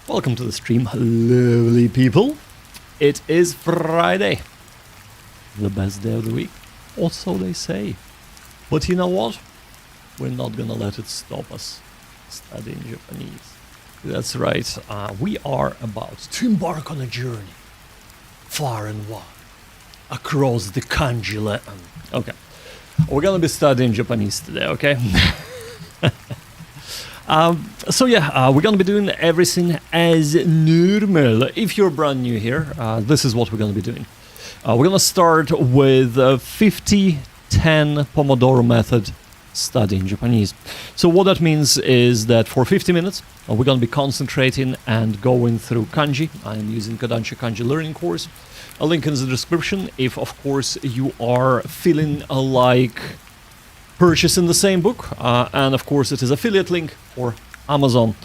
Welcome to the stream, lovely people. It is Friday, the best day of the week, or so they say. But you know what? We're not gonna let it stop us studying Japanese. That's right, we are about to embark on a journey, far and wide, across the Kanji land. Okay, we're gonna be studying Japanese today, okay? We're gonna be doing everything as normal. If you're brand new here, this is what we're gonna be doing. We're gonna start with 50-10 Pomodoro method studying Japanese. So what that means is that for 50 minutes, we're gonna be concentrating and going through Kanji. I'm using Kodansha Kanji learning course. A link in the description if, of course, you are feeling like purchasing the same book, and of course it is affiliate link for Amazon.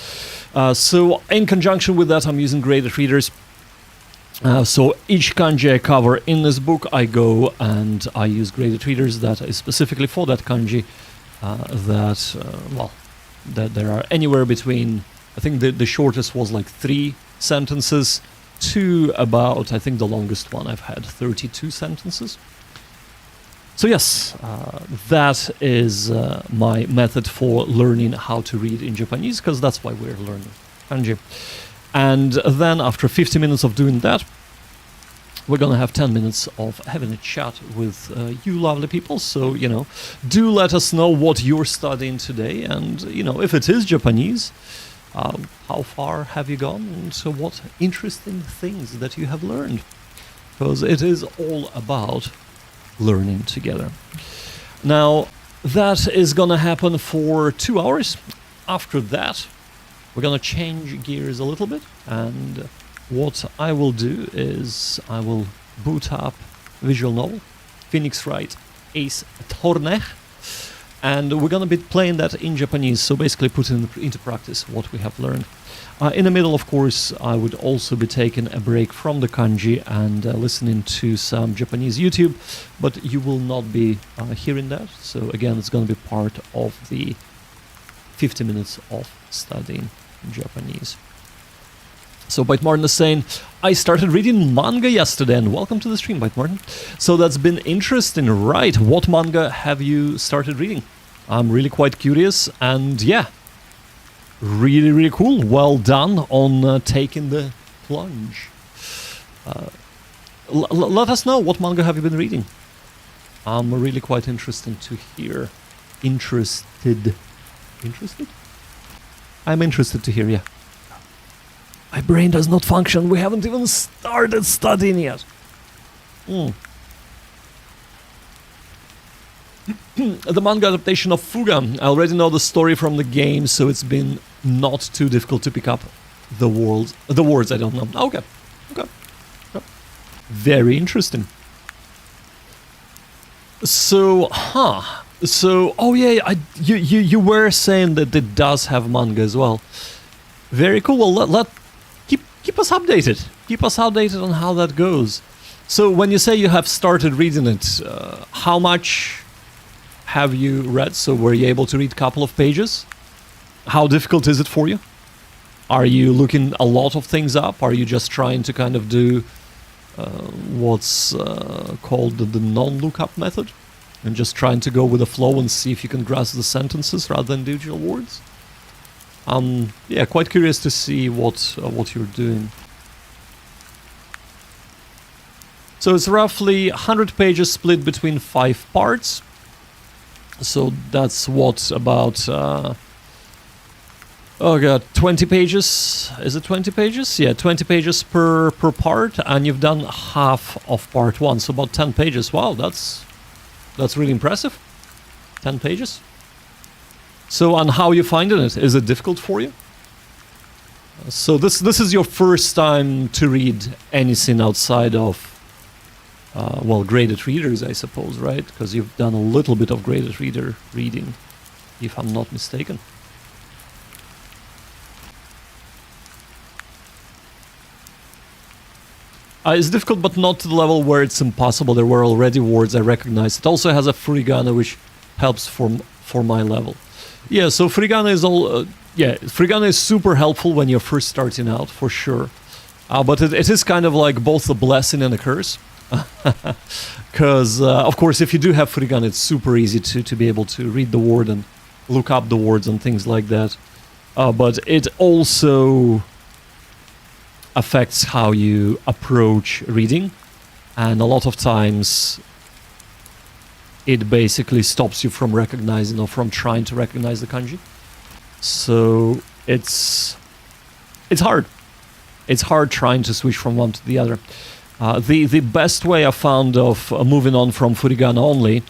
So in conjunction with that, I'm using Graded Readers. So each kanji I cover in this book, I go and I use Graded Readers that is specifically for that kanji. That there are anywhere between, I think the shortest was like 3 sentences to about, I think the longest one I've had 32 sentences. So yes, that is my method for learning how to read in Japanese, because that's why we're learning kanji. And then after 50 minutes of doing that, we're gonna have 10 minutes of having a chat with you lovely people. So, you know, do let us know what you're studying today, and, you know, if it is Japanese, how far have you gone, and so what interesting things that you have learned, because it is all about learning together. Now, that is gonna happen for 2 hours. After that, we're gonna change gears a little bit, and what I will do is I will boot up visual novel Phoenix Wright Ace Attorney, and we're gonna be playing that in Japanese, so basically putting into practice what we have learned. In the middle, of course, I would also be taking a break from the kanji and listening to some Japanese YouTube, but you will not be hearing that. So again, it's going to be part of the 50 minutes of studying Japanese. So Bite Martin is saying, I started reading manga yesterday, and welcome to the stream, Bite Martin. So that's been interesting, right? What manga have you started reading? I'm really quite curious, and yeah, really cool. Well done on taking the plunge. Let us know, what manga have you been reading? I'm really quite interested to hear. Interested? I'm interested to hear, yeah. My brain does not function. We haven't even started studying yet. The manga adaptation of Fuga. I already know the story from the game, so it's been not too difficult to pick up the words I don't know. Okay. Very interesting. So, oh yeah, you were saying that it does have manga as well. Very cool. Well, keep us updated. Keep us updated on how that goes. So when you say you have started reading it, how much have you read? So were you able to read a couple of pages? How difficult is it for you? Are you looking a lot of things up? Are you just trying to kind of do what's called the non-lookup method? And just trying to go with the flow and see if you can grasp the sentences rather than individual words? Yeah, quite curious to see what you're doing. So it's roughly 100 pages split between 5 parts. So that's what, about 20 pages. Is it 20 pages? Yeah, 20 pages per part, and you've done half of part 1, so about 10 pages. Wow, that's really impressive. 10 pages. So, and how are you finding it? Is it difficult for you? So this is your first time to read anything outside of Graded Readers, I suppose, right? Because you've done a little bit of Graded Reader reading, if I'm not mistaken. It's difficult, but not to the level where it's impossible. There were already words I recognized. It also has a furigana, which helps for my level. Yeah, so furigana is furigana is super helpful when you're first starting out, for sure. But it is kind of like both a blessing and a curse. Because, of course, if you do have furigana, it's super easy to be able to read the word and look up the words and things like that. But it also affects how you approach reading. And a lot of times it basically stops you from recognizing or from trying to recognize the kanji. So it's hard. It's hard trying to switch from one to the other. The best way I found of moving on from furigana only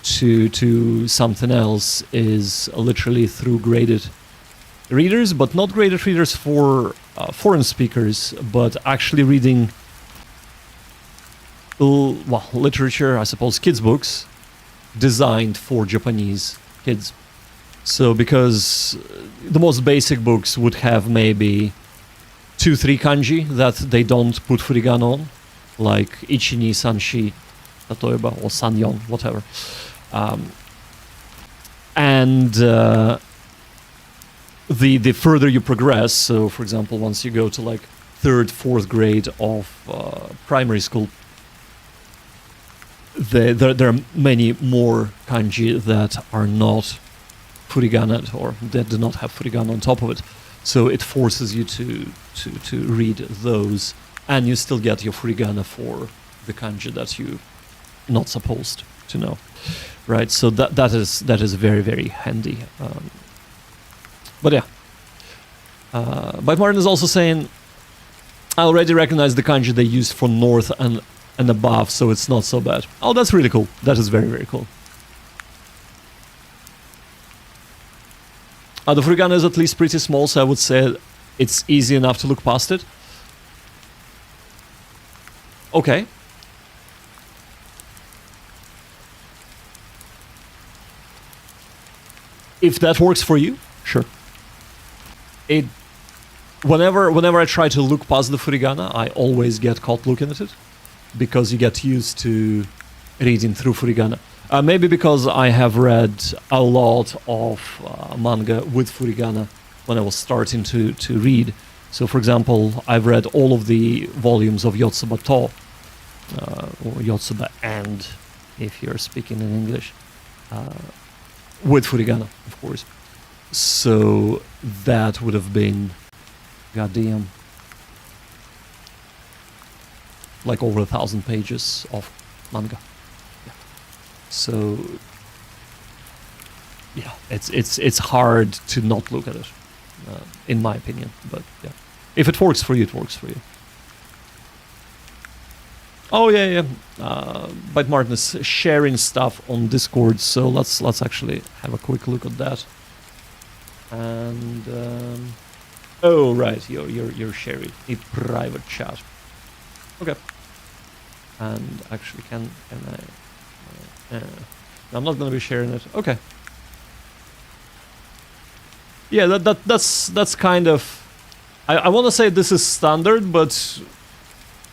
to something else is literally through graded readers, but not graded readers for foreign speakers, but actually reading literature, I suppose, kids' books designed for Japanese kids. So because the most basic books would have maybe 2-3 kanji that they don't put furigana on, like ichi, ni, san, shi, tatoeba, or sanyon, whatever. And the further you progress, so for example, once you go to like 3rd, 4th grade of primary school, there are many more kanji that are not furigana or that do not have furigana on top of it. So it forces you to read those, and you still get your furigana for the kanji that you're not supposed to know, right? So that is very, very handy. But yeah, Bite Martin is also saying, I already recognize the kanji they used for north and above, so it's not so bad. Oh, that's really cool. That is very, very cool. The furigana is at least pretty small, so I would say it's easy enough to look past it. Okay. If that works for you, sure. Whenever I try to look past the furigana, I always get caught looking at it, because you get used to reading through furigana. Maybe because I have read a lot of manga with furigana when I was starting to read. So, for example, I've read all of the volumes of Yotsuba To, or Yotsuba and, if you're speaking in English, with furigana, of course. So that would have been, goddamn, like over 1,000 pages of manga. Yeah. So yeah, it's hard to not look at it, in my opinion. But yeah, if it works for you, it works for you. Oh yeah. Bite Martin is sharing stuff on Discord, so let's actually have a quick look at that. And oh right, you're sharing a private chat. Okay. And actually, can I? I'm not gonna be sharing it. Okay. Yeah, that's kind of. I want to say this is standard, but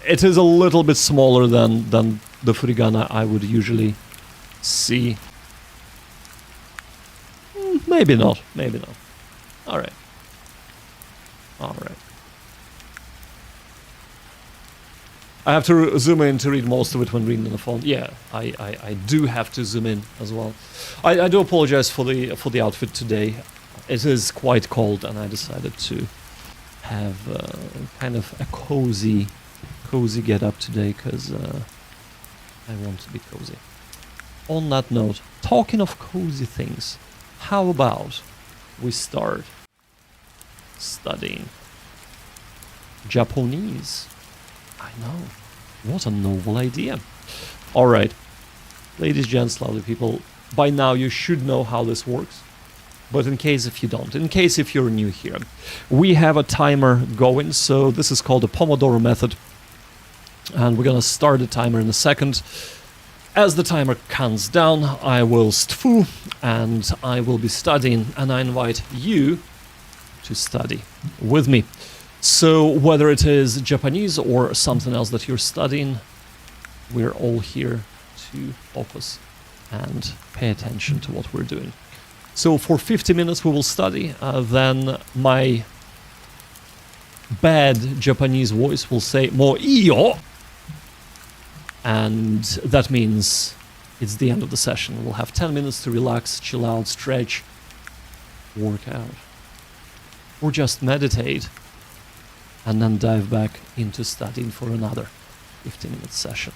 it is a little bit smaller than the furigana I would usually see. Maybe not. Maybe not. All right. All right. I have to zoom in to read most of it when reading on the phone. Yeah, I do have to zoom in as well. I do apologize for the outfit today. It is quite cold, and I decided to have kind of a cozy get up today because I want to be cozy. On that note, talking of cozy things, how about we start studying Japanese? I know. What a novel idea. Alright. Ladies, gents, lovely people, by now you should know how this works. But in case if you don't, in case if you're new here, we have a timer going, so this is called the Pomodoro method. And we're gonna start the timer in a second. As the timer counts down, I will stfu, and I will be studying, and I invite you to study with me. So whether it is Japanese or something else that you're studying, we're all here to focus and pay attention to what we're doing. So for 50 minutes we will study, then my bad Japanese voice will say mo iyo, and that means it's the end of the session. We'll have 10 minutes to relax, chill out, stretch, work out, or just meditate, and then dive back into studying for another 15-minute session.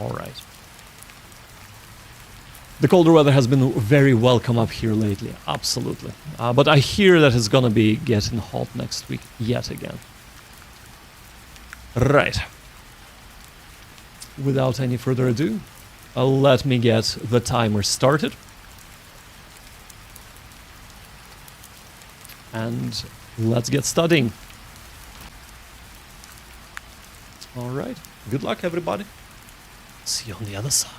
All right. The colder weather has been very welcome up here lately, absolutely. But I hear that it's gonna be getting hot next week yet again. Right. Without any further ado, let me get the timer started. And let's get studying. All right. Good luck, everybody. See you on the other side.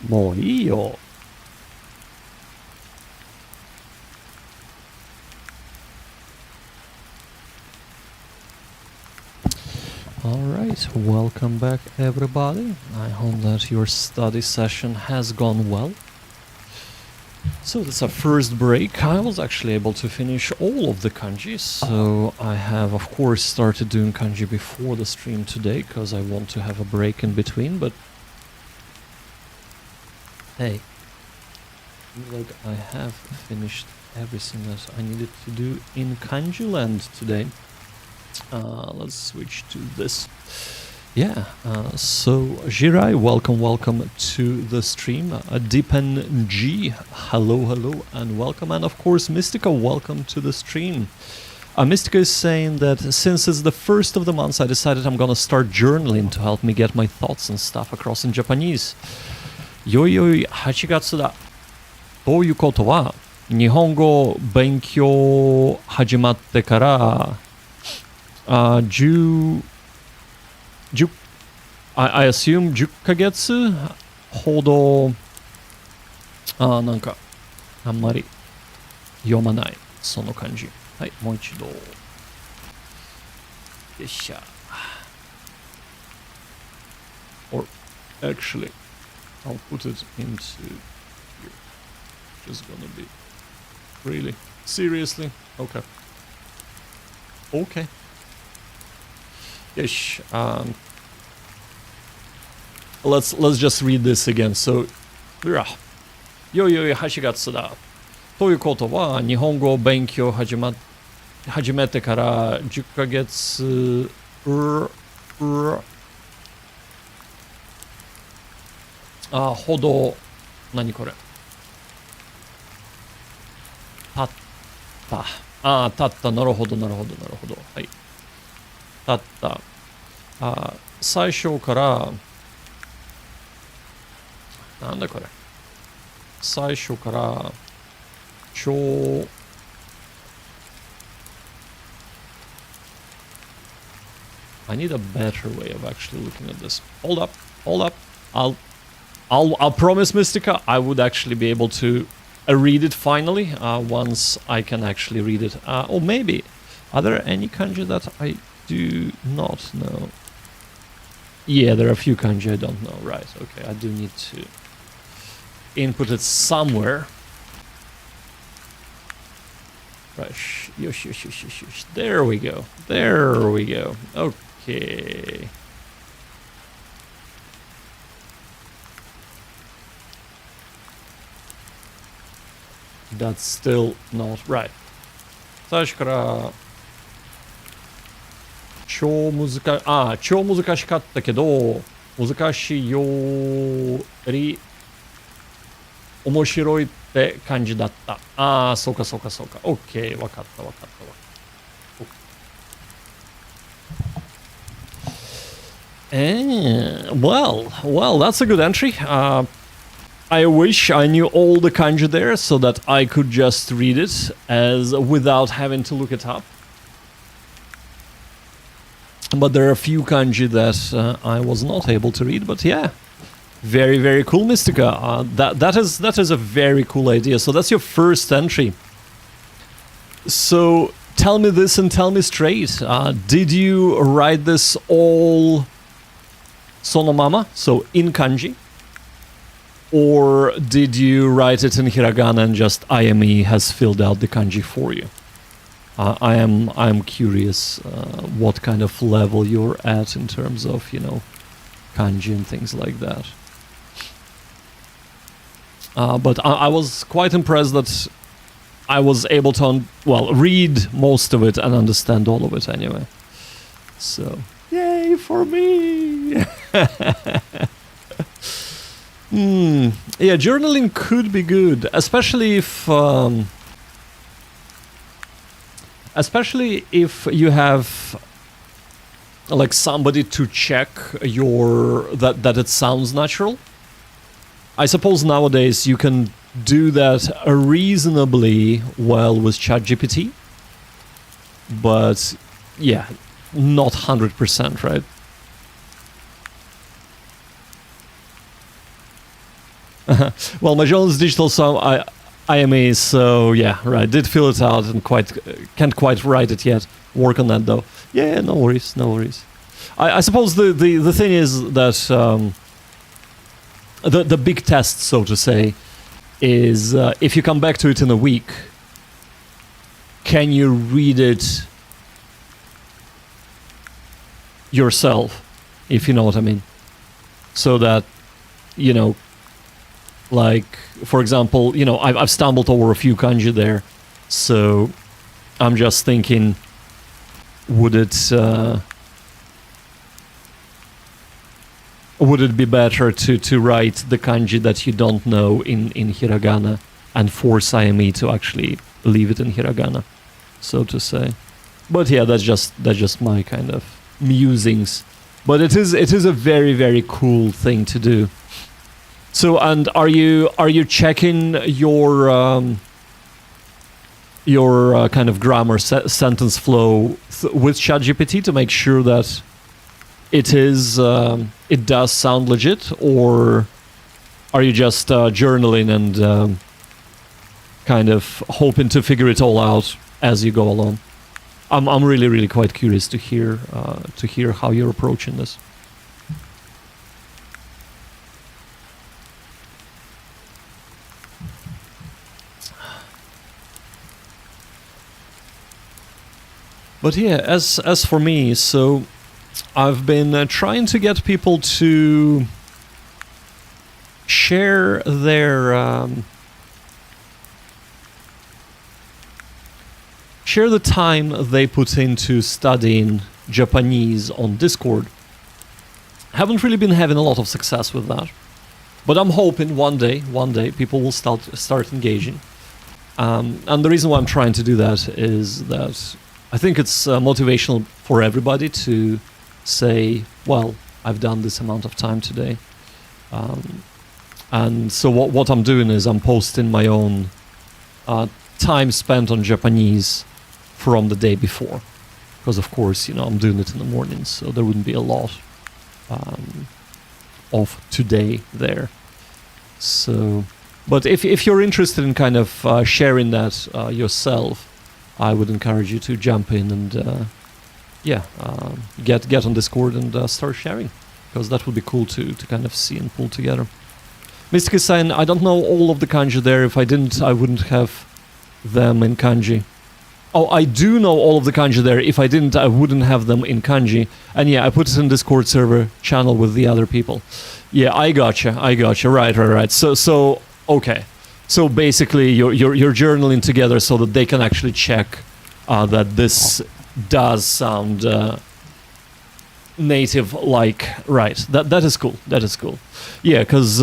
もういいよ。Alright, welcome back everybody. I hope that your study session has gone well. So that's our first break. I was actually able to finish all of the kanji, so I have of course started doing kanji before the stream today because I want to have a break in between, but hey, like I have finished everything that I needed to do in Kanji land today. Let's switch to this. Yeah, so Jirai, welcome to the stream. Deepan G, hello, and welcome. And of course, Mystica, welcome to the stream. Mystica is saying that since it's the first of the month, I decided I'm gonna start journaling to help me get my thoughts and stuff across in Japanese. よいよい8月だ。ということは、日本語勉強始まってから、10 I assume 10ヶ月ほど、なんか、あんまり読まない、その感じ。はい、もう一度。よっしゃ。Or, actually, I'll put it into here. Just gonna be... Really? Seriously? Okay. Okay. Ish. Let's just read this again. So, よいよい8月だ。ということは、日本語勉強始めてから10ヶ月ほど、何これ経った。経った。なるほど。はい。経った。最初から、なんだこれ。最初から、I need a better way of actually looking at this. Hold up. I'll promise, Mystica, I would actually be able to read it finally once I can actually read it. Or maybe, are there any kanji that I do not know? Yeah, there are a few kanji I don't know. Right, okay, I do need to input it somewhere. Right, yosh. There we go. Okay. That's still not right. 最初から超難しかったけど難しいより面白いって感じだった。そうか。OK、わかった。Well, that's a good entry. I wish I knew all the kanji there so that I could just read it without having to look it up. But there are a few kanji that I was not able to read, but yeah. Very, very cool, Mystica. That is a very cool idea. So that's your first entry. So tell me this and tell me straight. Did you write this all sonomama, so in kanji? Or did you write it in hiragana and just IME has filled out the kanji for you? I am curious what kind of level you're at in terms of, kanji and things like that. But I was quite impressed that I was able to, read most of it and understand all of it anyway. So, yay for me! Yeah, journaling could be good, especially if you have like somebody to check that it sounds natural. I suppose nowadays you can do that reasonably well with ChatGPT, but yeah, not 100%, right? 。Well, my journal is digital, so I am a, so yeah, right. Did fill it out and can't quite write it yet. Work on that though. Yeah, no worries, no worries. I suppose the thing is that the big test, so to say, is if you come back to it in a week, can you read it yourself, if you know what I mean? So that, you know, like, for example, you know, I've stumbled over a few kanji there, so I'm just thinking, would it be better to write the kanji that you don't know in hiragana and force IME to actually leave it in hiragana, so to say? But yeah, that's just my kind of musings. But it is a very, very cool thing to do. So, and are you checking your kind of grammar sentence flow with ChatGPT to make sure that it does sound legit, or are you just journaling and kind of hoping to figure it all out as you go along? I'm really, really quite curious to hear how you're approaching this. But yeah, as for me, so I've been trying to get people to share their share the time they put into studying Japanese on Discord. Haven't really been having a lot of success with that, but I'm hoping one day people will start engaging. And the reason why I'm trying to do that is that I think it's motivational for everybody to say, well, I've done this amount of time today. And so what I'm doing is I'm posting my own time spent on Japanese from the day before. Because of course, you know, I'm doing it in the mornings, so there wouldn't be a lot of today there. So, but if you're interested in kind of sharing that yourself, I would encourage you to jump in and get on Discord and start sharing, because that would be cool to kind of see and pull together. Mystic is saying, I don't know all of the kanji there. If I didn't, I wouldn't have them in kanji. Oh, I do know all of the kanji there. If I didn't, I wouldn't have them in kanji. And yeah, I put it in Discord server channel with the other people. Yeah, I gotcha. Right. So okay. So basically, you're journaling together so that they can actually check that this does sound native-like. Right. That is cool. Yeah, because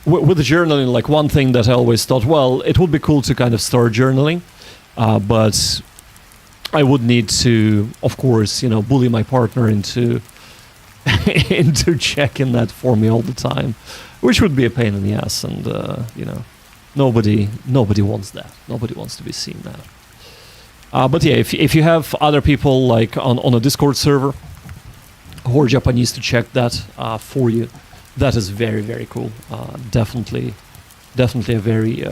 with the journaling, like one thing that I always thought, well, it would be cool to kind of start journaling, but I would need to, of course, you know, bully my partner into into checking that for me all the time, which would be a pain in the ass, and you know. Nobody wants that. Nobody wants to be seeing that. But yeah, if you have other people like on a Discord server who are Japanese to check that for you, that is very, very cool. Definitely a very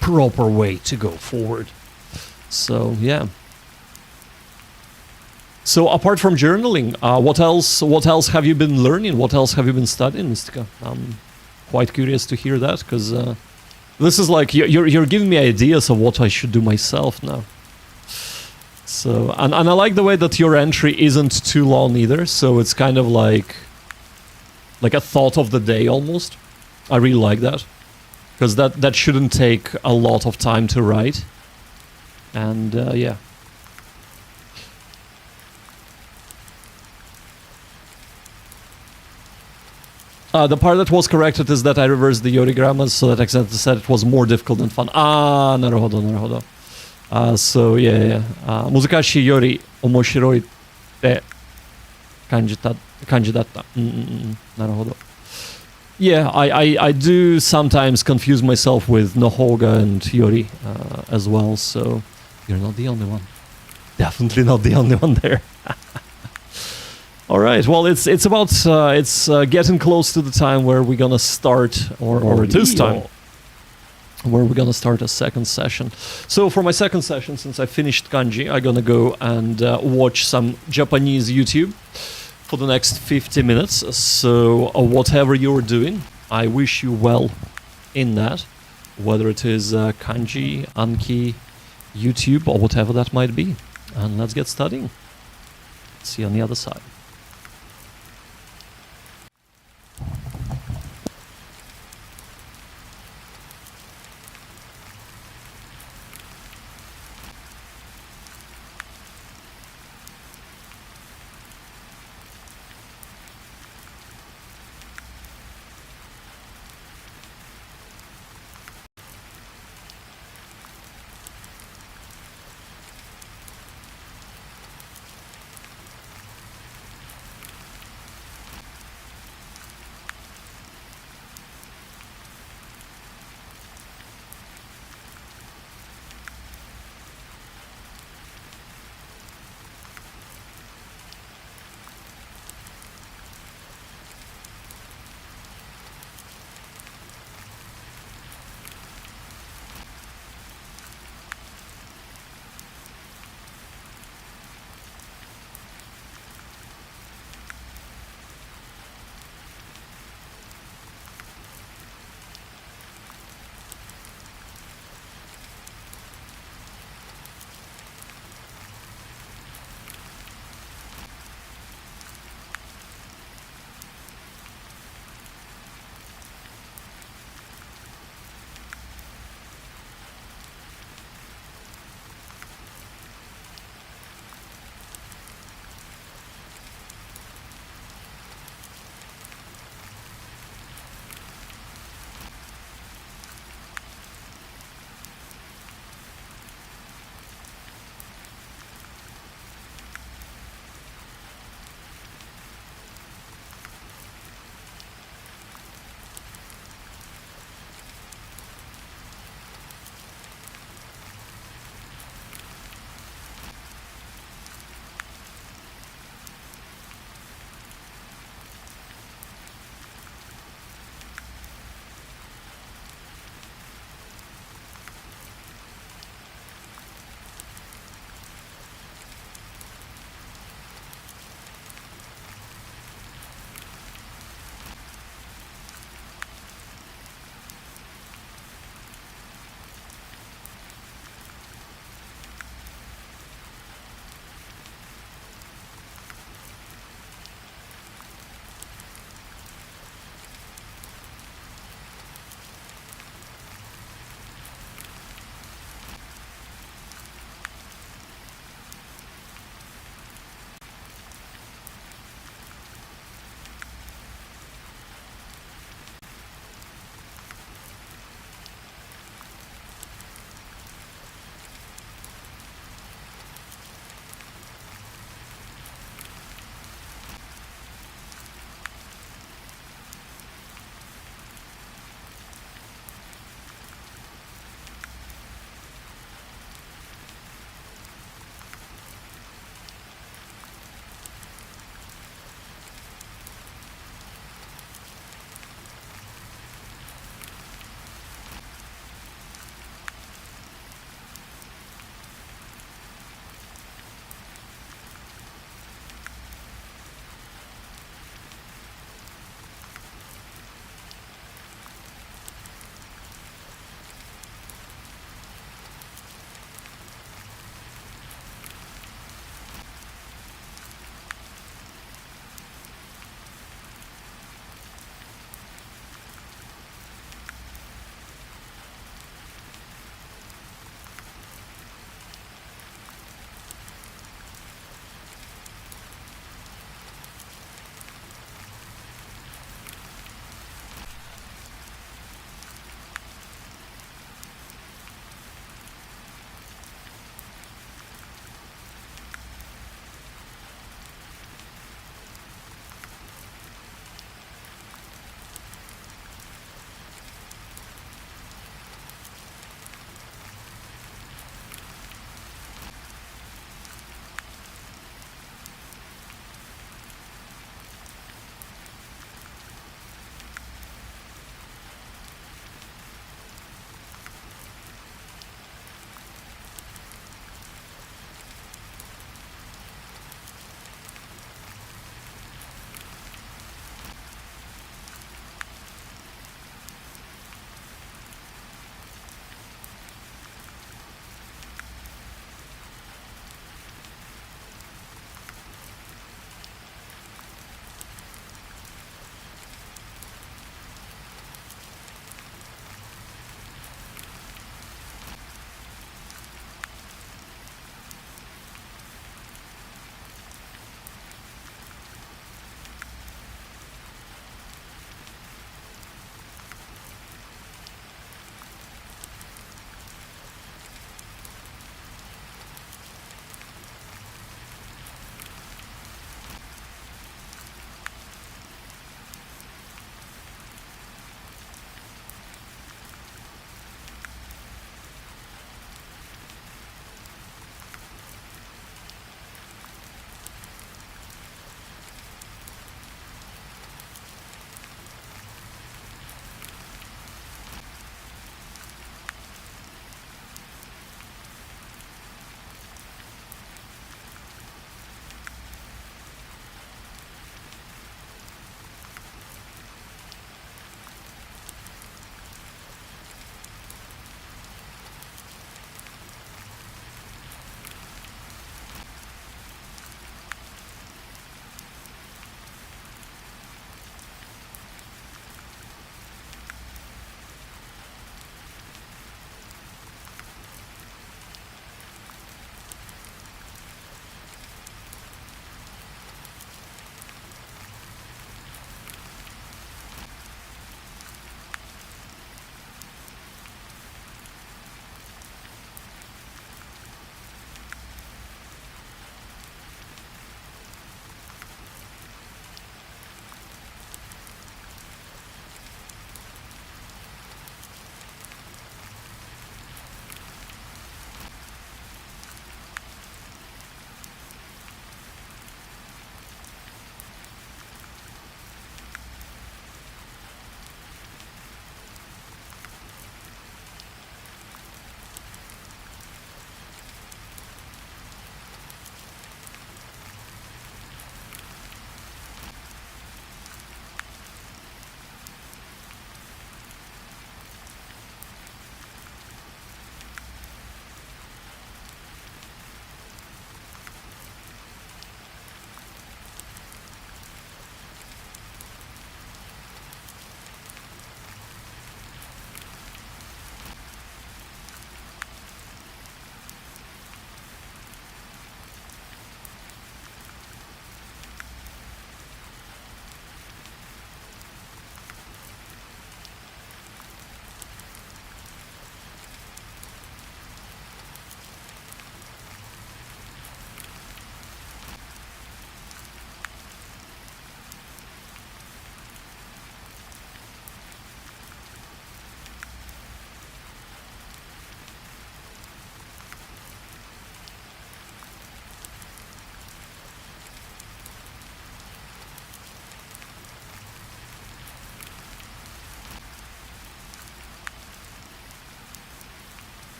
proper way to go forward. So yeah. So apart from journaling, what else have you been learning? What else have you been studying, Mystica? Quite curious to hear that, because this is like you're giving me ideas of what I should do myself now. So and I like the way that your entry isn't too long either, so it's kind of like a thought of the day almost. I really like that, because that shouldn't take a lot of time to write. And yeah. The part that was corrected is that I reversed the Yori grammars, so that accidentally said it was more difficult than fun. Naruhodo. So yeah. 難しいより面白いって感じだった。なるほど。Yeah, I do sometimes confuse myself with Nohoga and Yori as well, so you're not the only one. Definitely not the only one there. All right. Well, it's about getting close to the time where we're gonna start, or it is time where we're gonna start a second session. So for my second session, since I finished kanji, I'm gonna go and watch some Japanese YouTube for the next 50 minutes. So whatever you're doing, I wish you well in that, whether it is kanji, Anki, YouTube, or whatever that might be. And let's get studying. See you on the other side.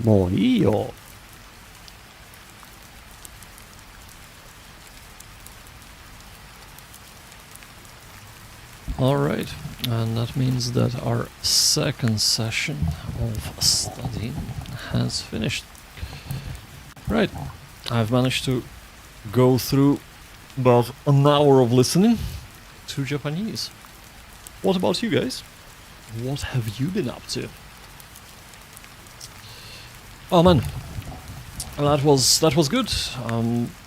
もういいよ. Alright, and that means that our second session of studying has finished. Right, I've managed to go through about an hour of listening to Japanese. What about you guys? What have you been up to? Oh man, that was good.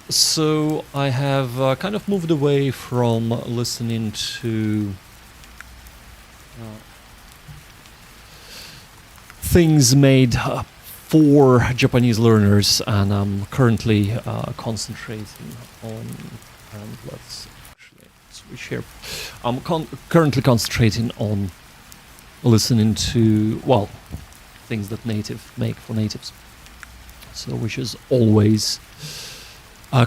So I have kind of moved away from listening to things made for Japanese learners, and I'm currently concentrating on, and let's actually switch here. I'm currently concentrating on listening to, well, things that native make for natives. So, which is always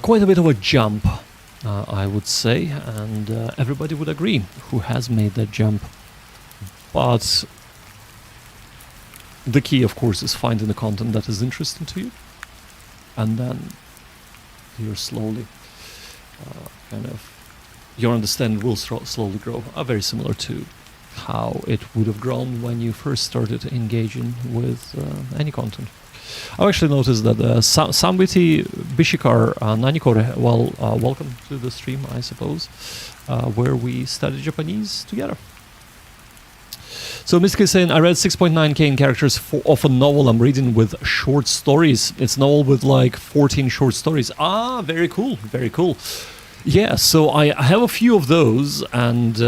quite a bit of a jump, I would say, and everybody would agree who has made that jump. But the key, of course, is finding the content that is interesting to you, and then you're slowly your understanding will slowly grow, very similar to how it would have grown when you first started engaging with any content. I've actually noticed that Sambiti Bishikar Nanikore, well, welcome to the stream, I suppose, where we studied Japanese together. So Miska is saying, I read 6.9k in characters of a novel I'm reading with short stories. It's a novel with like 14 short stories. Ah, very cool, very cool. Yeah, so I have a few of those, and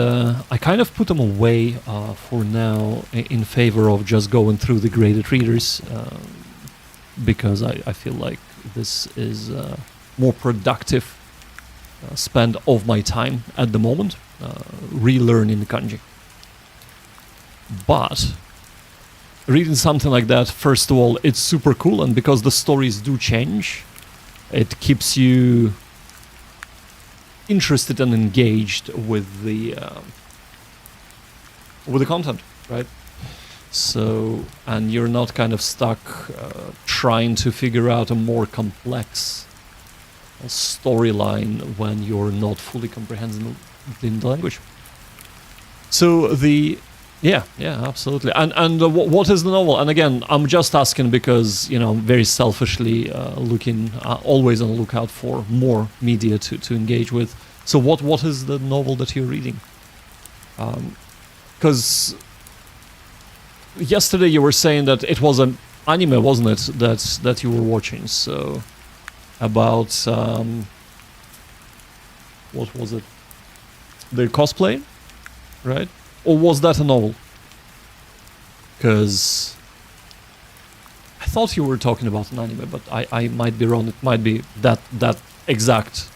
I kind of put them away for now in favor of just going through the graded readers, because I feel like this is more productive spend of my time at the moment, relearning kanji. But reading something like that, first of all, it's super cool, and because the stories do change, it keeps you interested and engaged with the content, right? So, and you're not kind of stuck trying to figure out a more complex storyline when you're not fully comprehending the language. So yeah, absolutely. And what is the novel? And again, I'm just asking because, you know, very selfishly looking, always on the lookout for more media to engage with. So what is the novel that you're reading? Because yesterday you were saying that it was an anime, wasn't it, that you were watching? So about what was it? The cosplay, right? Or was that a novel? Because I thought you were talking about an anime, but I might be wrong. It might be that exact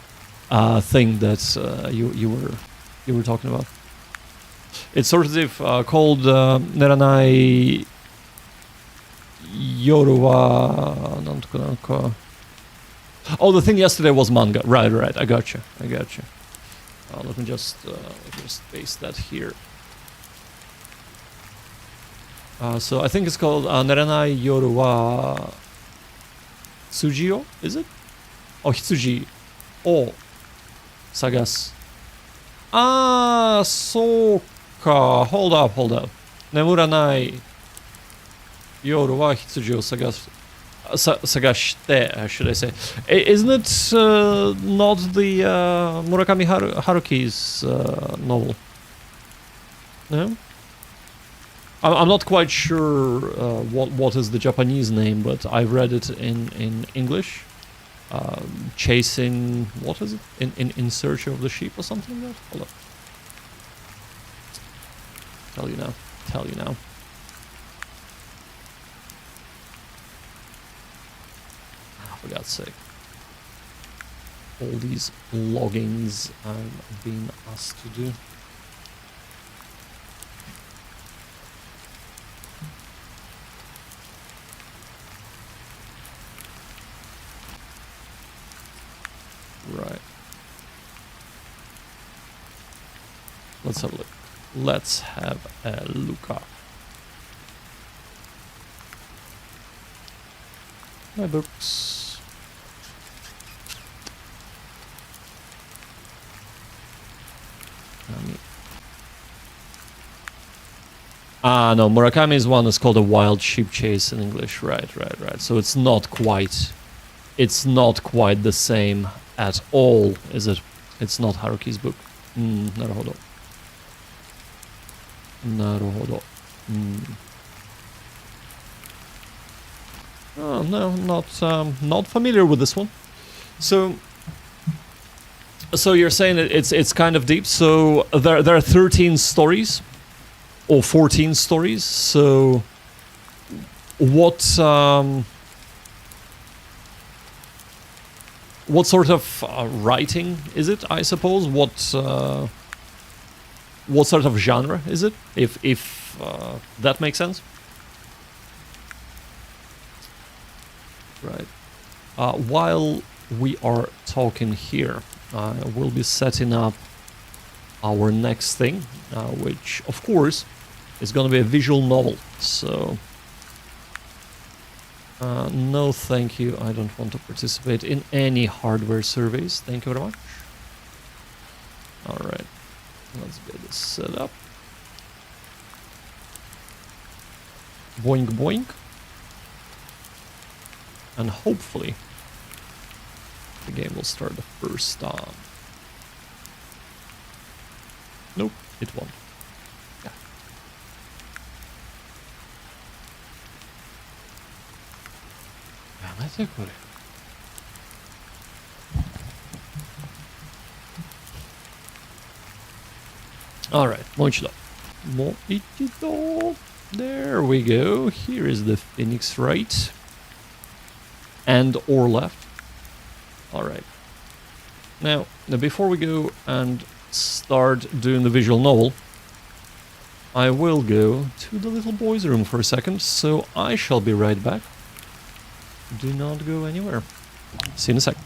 thing that you were talking about. It's sort of called Neranai Yoru wa nantoku nanka. Oh, the thing yesterday was manga. Right. I got you. Let me just paste that here. So I think it's called Neranai Yoru wa Tsuji-o, is it? Oh, Hitsuji o Sagasu. Ah, so ka. Hold up. Nemuranai Yoru wa Hitsuji o Sagashite, should I say. Isn't it not the Murakami Haruki's novel? No? I'm not quite sure what is the Japanese name, but I've read it in English. Chasing, what is it? In search of the sheep or something like that? Hold up. Tell you now. For God's sake. All these loggings I'm being asked to do. Right. Let's have a look. Let's have a look up. My books. No, Murakami's one is called a wild sheep chase in English. Right. So it's not quite the same at all, is it? It's not Haruki's book. Naruhodo. Oh, no, not familiar with this one. So you're saying it's kind of deep. So there are 13 stories. Or 14 stories. So, what sort of writing is it? I suppose. What sort of genre is it? If that makes sense. Right. While we are talking here, we'll be setting up our next thing, which of course is going to be a visual novel. So no thank you, I don't want to participate in any hardware surveys, thank you very much. Alright, let's get this set up. Boink boink. And hopefully the game will start the first time. Nope, it won't. Yeah. Alright, Moichido. There we go. Here is the Phoenix right. And or left. Alright. Now, before we go and start doing the visual novel, I will go to the little boy's room for a second, so I shall be right back. Do not go anywhere. See you in a sec.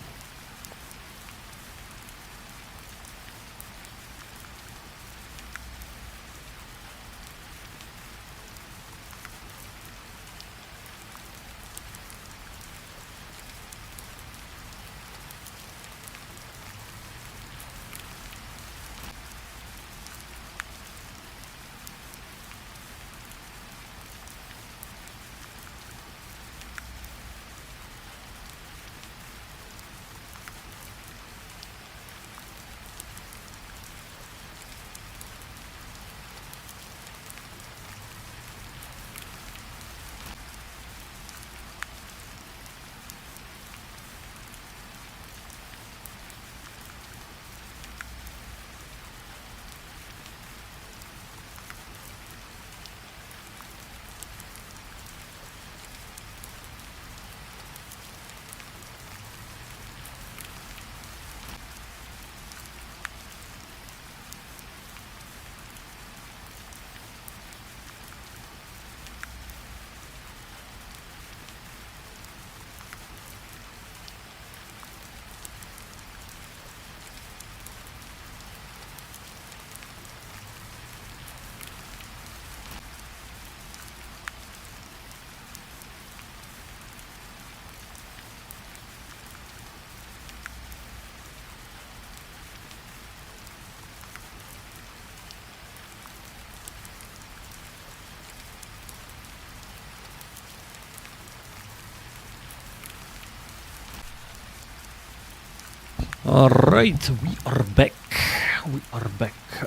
Alright, we are back.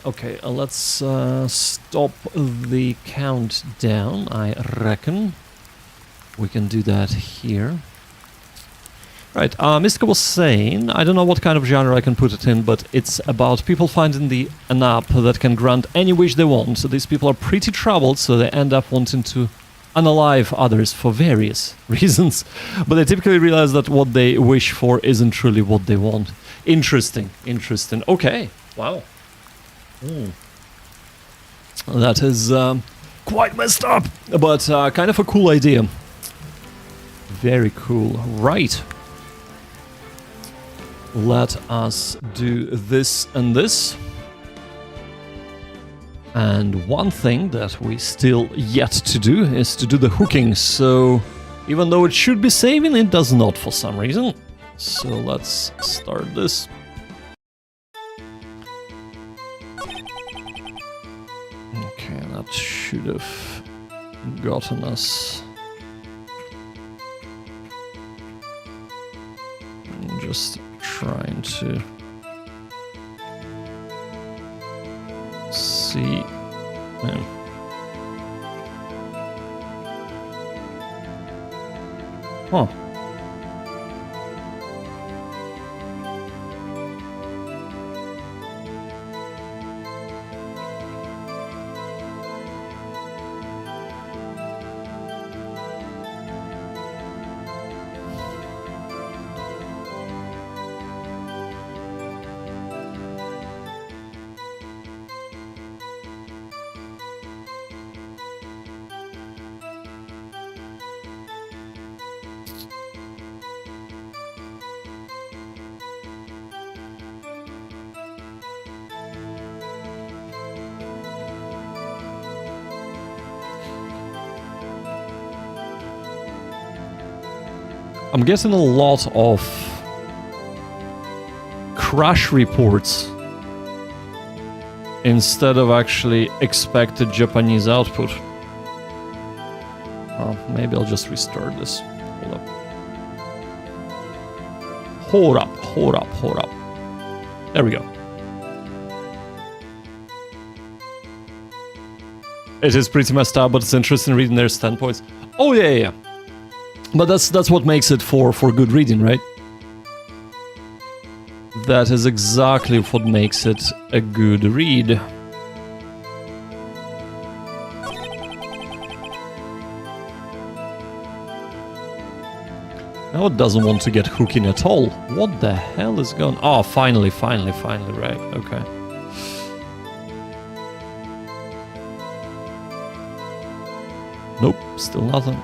Okay, let's stop the countdown. I reckon we can do that here. Right, Mystica was saying, I don't know what kind of genre I can put it in, but it's about people finding an app that can grant any wish they want. So these people are pretty troubled, so they end up wanting to unalive others for various reasons. But they typically realize that what they wish for isn't truly what they want. Interesting. Okay, wow. That is quite messed up, but kind of a cool idea. Very cool. Right. Let us do this and this. And one thing that we still yet to do is to do the hooking. So Even though it should be saving, it does not for some reason. So let's start this. Okay, that should have gotten us. I'm just trying to see. Yeah. Huh. I'm getting a lot of crash reports instead of actually expected Japanese output. Oh, maybe I'll just restart this. Hold up. Hold up, hold up, hold up. There we go. It is pretty messed up, but it's interesting reading their standpoints. Oh yeah, yeah, yeah. But that's what makes it for good reading, right? That is exactly what makes it a good read. Now it doesn't want to get hooking at all. What the hell is going on? Oh, finally, right, okay. Nope, still nothing.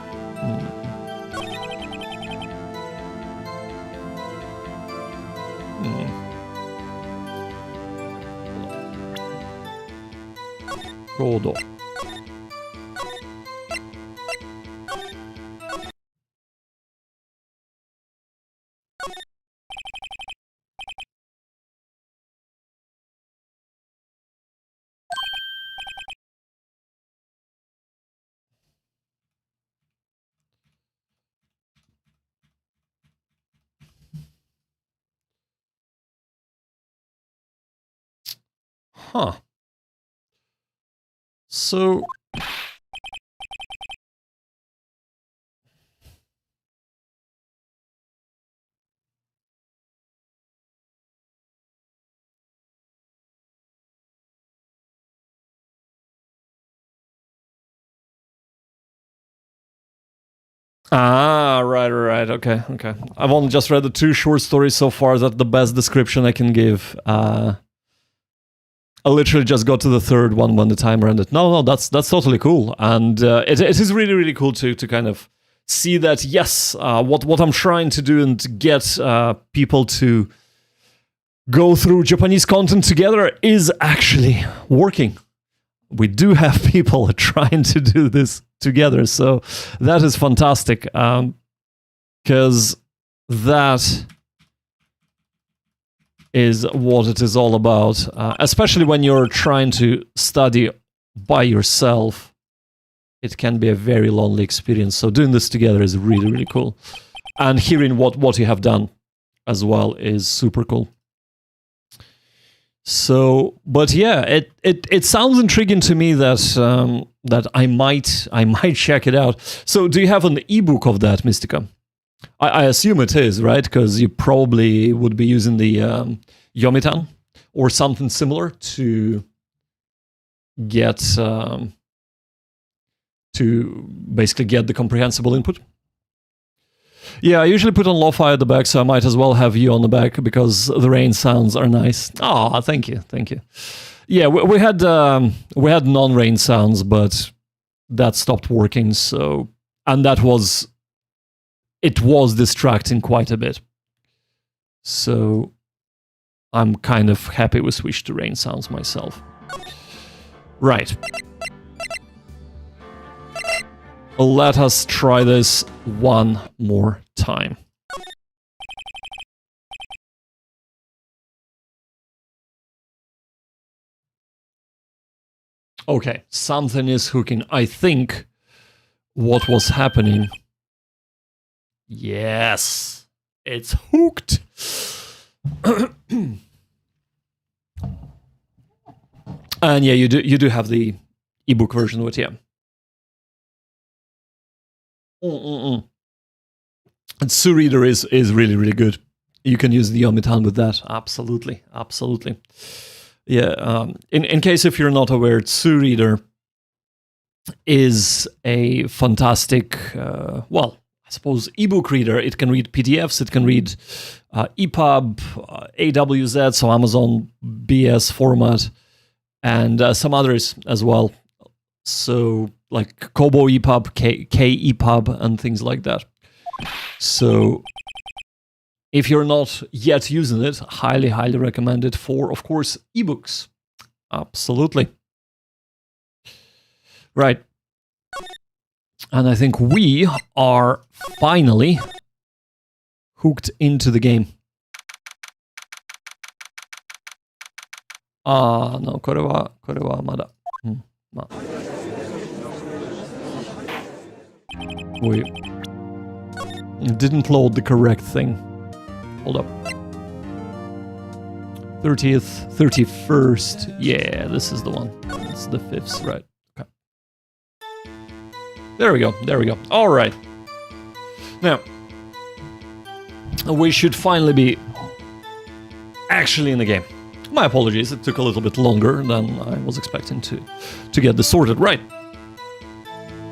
Rodo. Huh. So... Ah, right, okay. I've only just read the 2 short stories so far. That's the best description I can give. I literally just got to the 3rd one when the timer ended. No, that's totally cool. And it is really, really cool to kind of see that, yes, what I'm trying to do and to get people to go through Japanese content together is actually working. We do have people trying to do this together, so that is fantastic, because that is what it is all about, especially when you're trying to study by yourself. It can be a very lonely experience, so doing this together is really, really cool. And hearing what you have done as well is super cool. So, but yeah, it sounds intriguing to me that that I might check it out. So, do you have an ebook of that, Mystica? I assume it is, right? Because you probably would be using the Yomitan or something similar to get to basically get the comprehensible input. Yeah, I usually put on lo-fi at the back, so I might as well have you on the back because the rain sounds are nice. Oh, thank you. Yeah, we had non-rain sounds, but that stopped working. So, and it was distracting quite a bit. So, I'm kind of happy we switched to rain sounds myself. Right. Let us try this one more time. Okay, something is hooking. I think what was happening... Yes, it's hooked. And yeah, you do have the ebook version of it, yeah. And Reader is really, really good. You can use the Yomitan with that. Absolutely, absolutely. Yeah, in case if you're not aware, Reader is a fantastic, well, I suppose ebook reader. It can read PDFs, it can read EPUB, AWZ, so Amazon BS format, and some others as well. So like Kobo EPUB, K EPUB, and things like that. So if you're not yet using it, highly, highly recommend it for, of course, ebooks. Absolutely. Right. And I think we are finally hooked into the game. No, これはまだ。まあ。Wait. It didn't load the correct thing. Hold up. 30th, 31st. Yeah, this is the one. It's the 5th, right? Okay. There we go. There we go. All right. Now, we should finally be actually in the game. My apologies. It took a little bit longer than I was expecting to get this sorted right.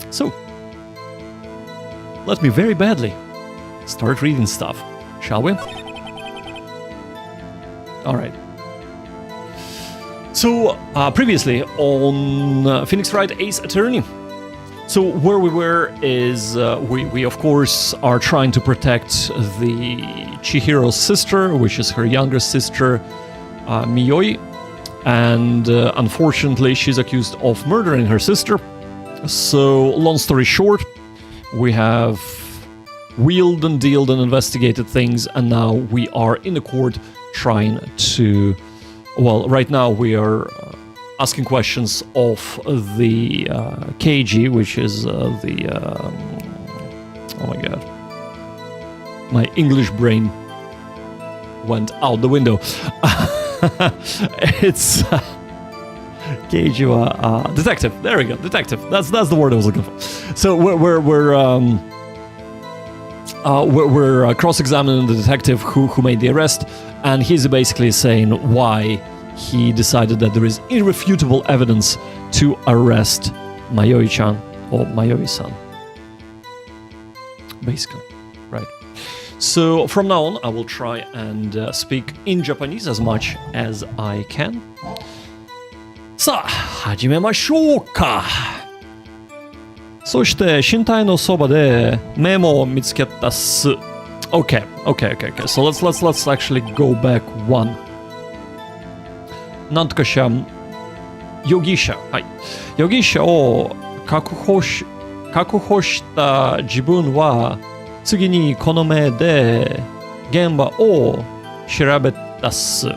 So, let me very badly start reading stuff, shall we? All right. So, previously on Phoenix Wright Ace Attorney. So, where we were is we of course are trying to protect the Chihiro's sister, which is her younger sister, Miyoi. And unfortunately, she's accused of murdering her sister. So, long story short, we have wheeled and dealed and investigated things, and now we are in the court trying to... Well, right now we are asking questions of the Kanji, which is the... oh my god. My English brain went out the window. It's... Keiji detective. There we go, detective. That's the word I was looking for. So we're cross-examining the detective who made the arrest, and he's basically saying why he decided that there is irrefutable evidence to arrest Mayoi-chan or Mayoi-san. Basically, right. So from now on, I will try and speak in Japanese as much as I can. さあ、始めましょうか。そして身体のそばでメモを見つけたっす。Okay. So let's actually go back one. なんとかしゃ容疑者、はい。容疑者を確保した自分は次にこの目で現場を調べたっす。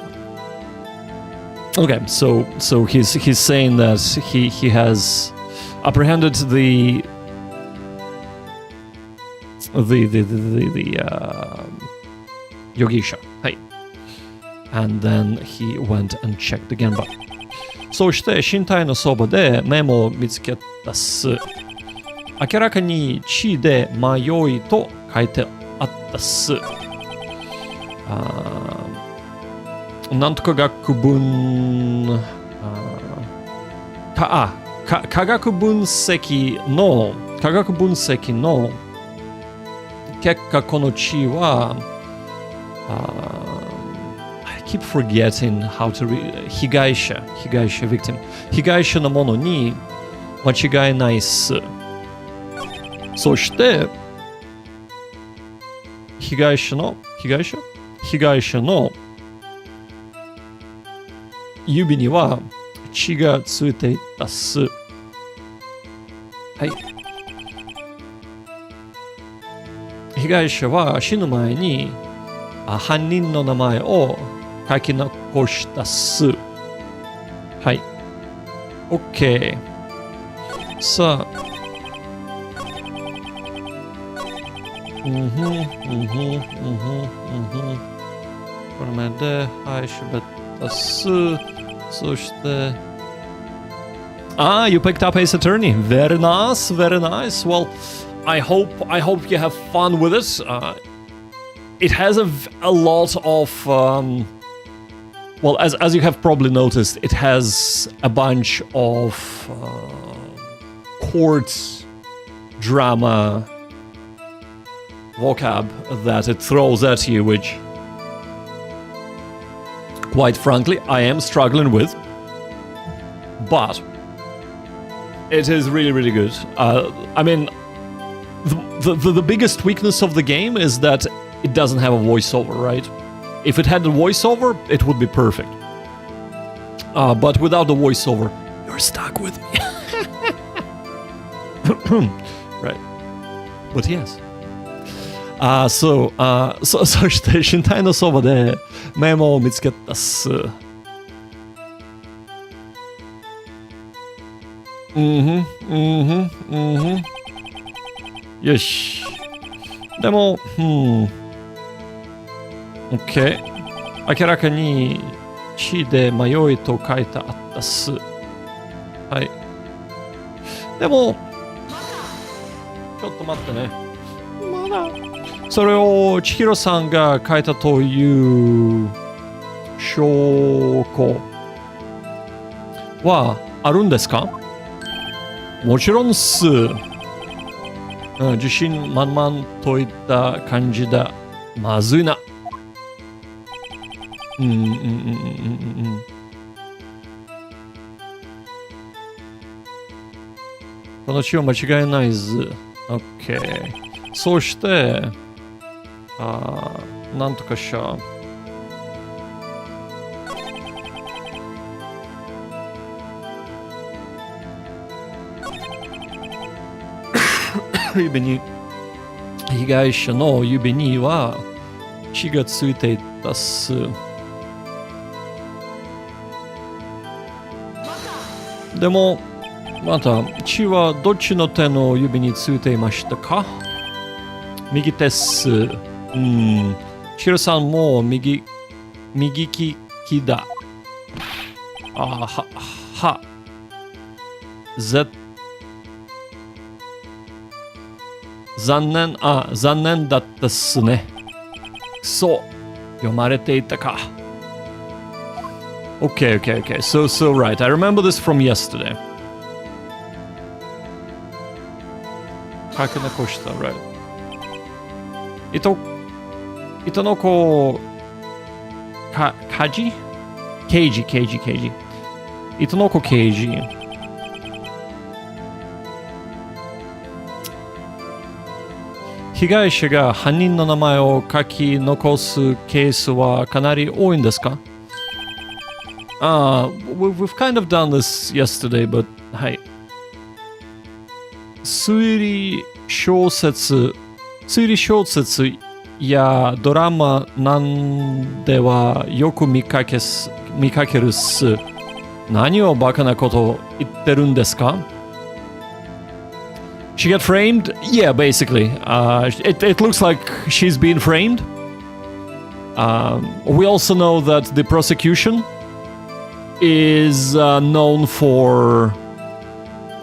Okay, so he's saying that he has apprehended the Yogisha, hey, and then he went and checked the Genba. そして身体のそばでメモを見つけたっす。明らかに血で迷いと書いてあったっす。なんとか学分科学分析の結果この血はI keep forgetting how to read 被害者 victim 被害者のものに間違いないっす。そして被害者の指には血がついていたっす。はい。被害者は死ぬ前に犯人の名前を書き残したっす。はい。OK。さあ。これまで、はい、喋ったっす。そして、you picked up Ace Attorney. Very nice, very nice. Well, I hope you have fun with it. It has a lot of, well, as you have probably noticed, it has a bunch of court drama vocab that it throws at you, which, quite frankly, I am struggling with. But it is really, really good. I mean, the biggest weakness of the game is that it doesn't have a voiceover, right? If it had a voiceover, it would be perfect. But without the voiceover, you're stuck with me. Right. But yes. そして身体のそばでメモを見つけたっす。よし。でも、OK。明らかに血で迷いと書いてあったっす。はい。でも、ちょっと待ってね。まだ。それを千尋さんが書いたという証拠はあるんですか？もちろんっす。自信満々といった感じだ。まずいな。この血は間違いないず。OK。そして、なんとかしゃ。指に、被害者の指には血がついていたっす。でも、また、血はどっちの手の指についていましたか？右手っす。千尋さんも右利きだ。残念だったっすね。そう、読まれていたか。Okay. So right. I remember this from yesterday. 書き残した、right. 糸の子、カジ？刑事。糸の子刑事。被害者が犯人の名前を書き残すケースはかなり多いんですか？We've kind of done this yesterday, but はい。推理小説やドラマなんではよく見かけるっす。何をバカなこと言ってるんですか？ She got framed? Yeah, basically. It looks like she's been framed. We also know that the prosecution is known for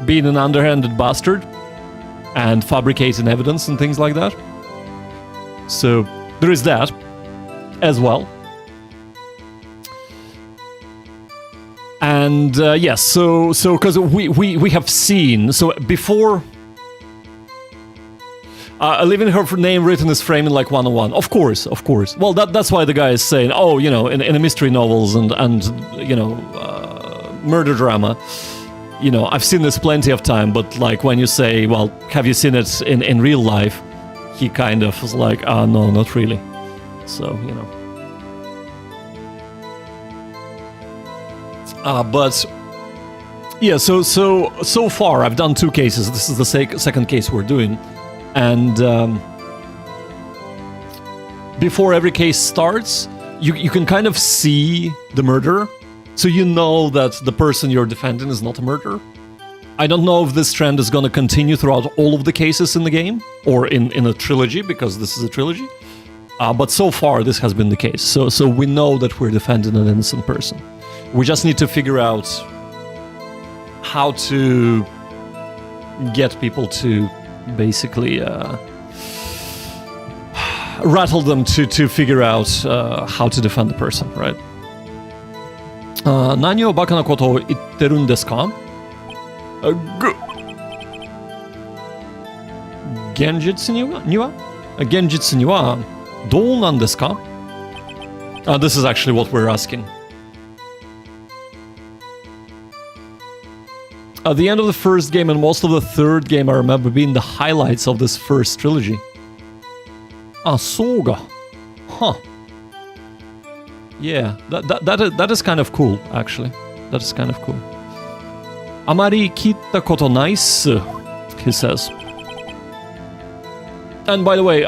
being an underhanded bastard and fabricating evidence and things like that. So there is that as well. And yes, so because we have seen, so before leaving her name written is framing like 101. Of course. Well, that's why the guy is saying, oh, you know, in the mystery novels and you know, murder drama, you know, I've seen this plenty of time, but like when you say, well, have you seen it in real life? He kind of was like, no, not really. So, you know. But yeah, so far I've done 2 cases. This is the second case we're doing. And before every case starts, you can kind of see the murderer, so you know that the person you're defending is not a murderer. I don't know if this trend is going to continue throughout all of the cases in the game, or in a trilogy, because this is a trilogy. But so far, this has been the case. So we know that we're defending an innocent person. We just need to figure out how to get people to basically rattle them to figure out how to defend the person, right? 何をバカなことを言ってるんですか? 現実にはどうなんですか? This is actually what we're asking. At the end of the first game and most of the third game, I remember being the highlights of this first trilogy. そうか. Huh. Yeah, that is kind of cool, actually. That is kind of cool. あまり聞いたことないっす, he says. And by the way,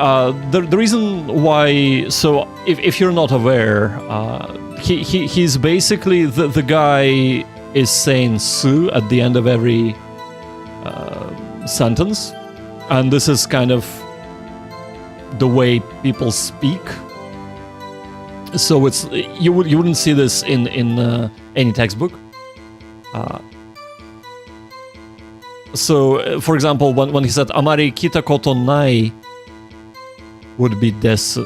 the reason why, so if you're not aware, he's basically the guy is saying "su" at the end of every sentence, and this is kind of the way people speak. So it's you wouldn't see this in any textbook. So, for example, when he said "amari kita koto nai," would be desu,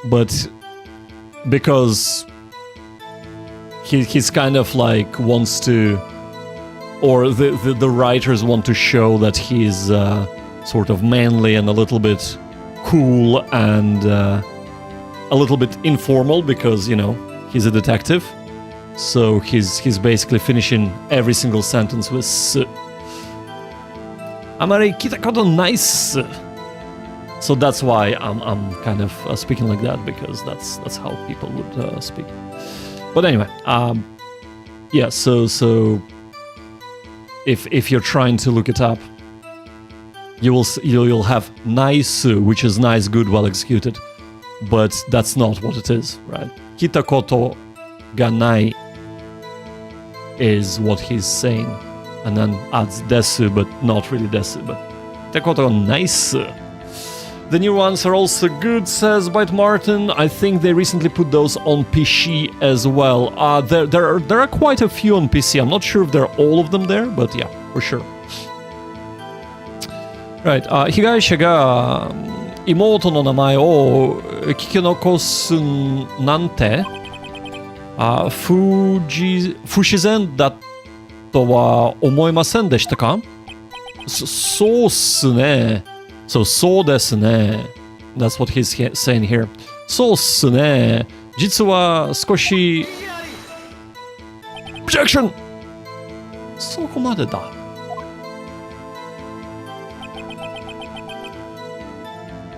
but because he's kind of like wants to, or the writers want to show that he's sort of manly and a little bit cool and a little bit informal because, you know, he's a detective. So he's basically finishing every single sentence with "su." Amari kita koto nai su. So that's why I'm kind of speaking like that, because that's how people would speak. But anyway, yeah. So if you're trying to look it up, you'll have "naisu," which is nice, good, well executed, but that's not what it is, right? Kita koto ga nai is what he's saying, and then adds desu, but not really desu, but kita koto ga naisu. The new ones are also good, says Byte Martin. I think they recently put those on PC as well. There are quite a few on PC. I'm not sure if they're all of them there, but yeah, for sure. Right, 被害者が妹の名前を聞き残すなんて不自然だとは思いませんでしたか? そうっすね。そうですね。That's what he's saying here. そうっすね。実は少し... Objection! そこまでだ。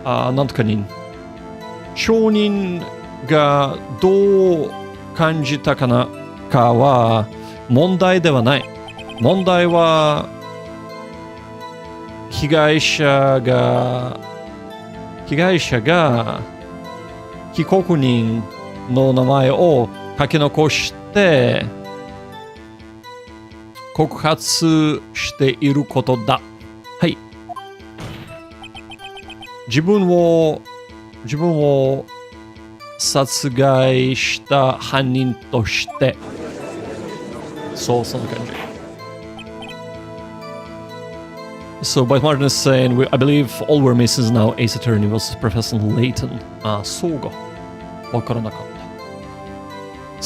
なんとかに。証人がどう感じたかは問題ではない。問題は被害者が被告人の名前を書き残して告発していることだ。はい。自分を殺害した犯人として。そんな感じ。So, Byte Martin is saying, I believe all we're missing is now Ace Attorney versus Professor Layton. そうか。わからなかった。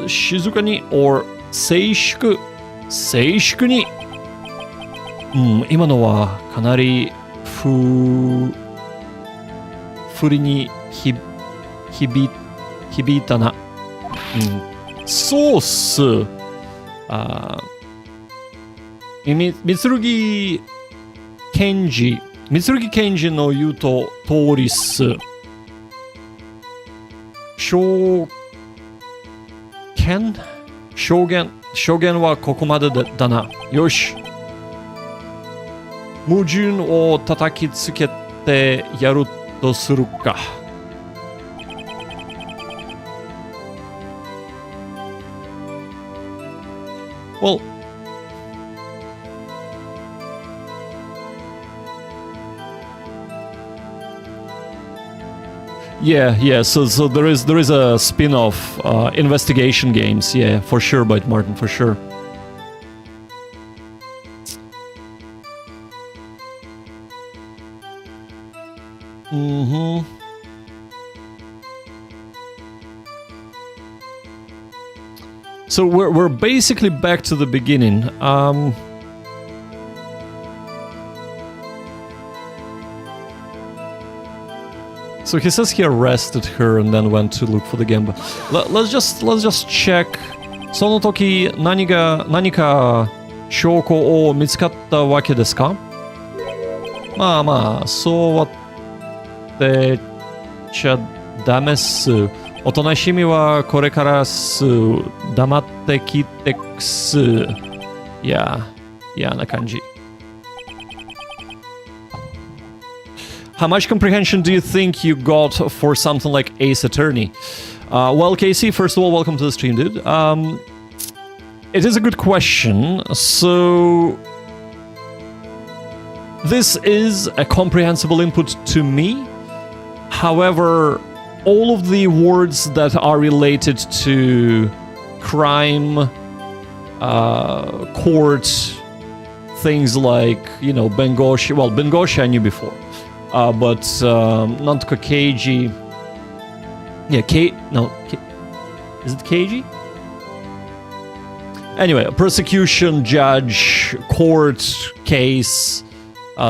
静かに or 静粛に。今のはかなり不利に響いたな。そうっす。三剣賢治の言うと通りっす。証言はここまでだな。よし。矛盾を叩きつけてやるとするか。Well, yeah. So there is a spin-off, investigation games. Yeah, for sure, Bite Martin, for sure. So we're basically back to the beginning. So he says he arrested her and then went to look for the game. Let's just check. その時何か証拠を見つかったわけですか？まあ、そうはってちゃダメっす。おとなしみはこれからす。黙ってきてくす。いやな感じ。How much comprehension do you think you got for something like Ace Attorney? Well, Casey, first of all, welcome to the stream, dude. It is a good question. So, this is a comprehensible input to me. However, all of the words that are related to crime, court, things like, Bengoshi. Well, Bengoshi I knew before. But Nantoka Keiji. Yeah, is it Keiji? Anyway, prosecution, judge, court, case,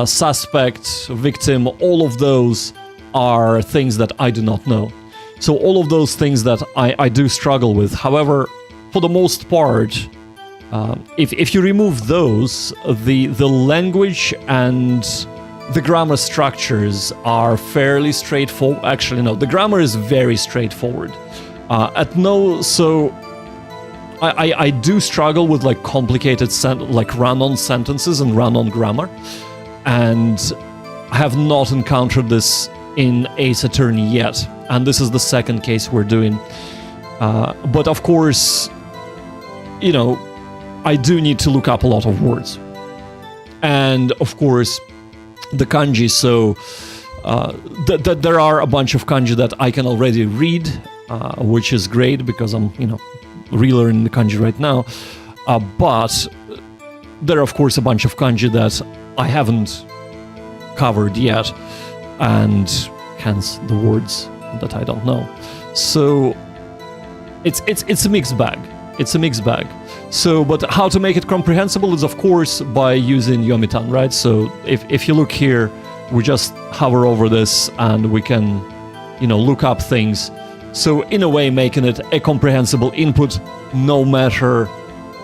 suspect, victim, all of those are things that I do not know. So all of those things that I do struggle with. However, for the most part, if you remove those, the language and the grammar structures are fairly straightforward. Actually, no, the grammar is very straightforward. So I do struggle with like complicated run-on sentences and run-on grammar, and I have not encountered this in Ace Attorney yet. And this is the second case we're doing. But of course, I do need to look up a lot of words. And of course, the kanji, so there are a bunch of kanji that I can already read, which is great because I'm, relearning the kanji right now. But there are, of course, a bunch of kanji that I haven't covered yet, and hence the words that I don't know. So it's a mixed bag. It's a mixed bag. So, but how to make it comprehensible is, of course, by using Yomitan, right? So if you look here, we just hover over this and we can, look up things. So in a way, making it a comprehensible input, no matter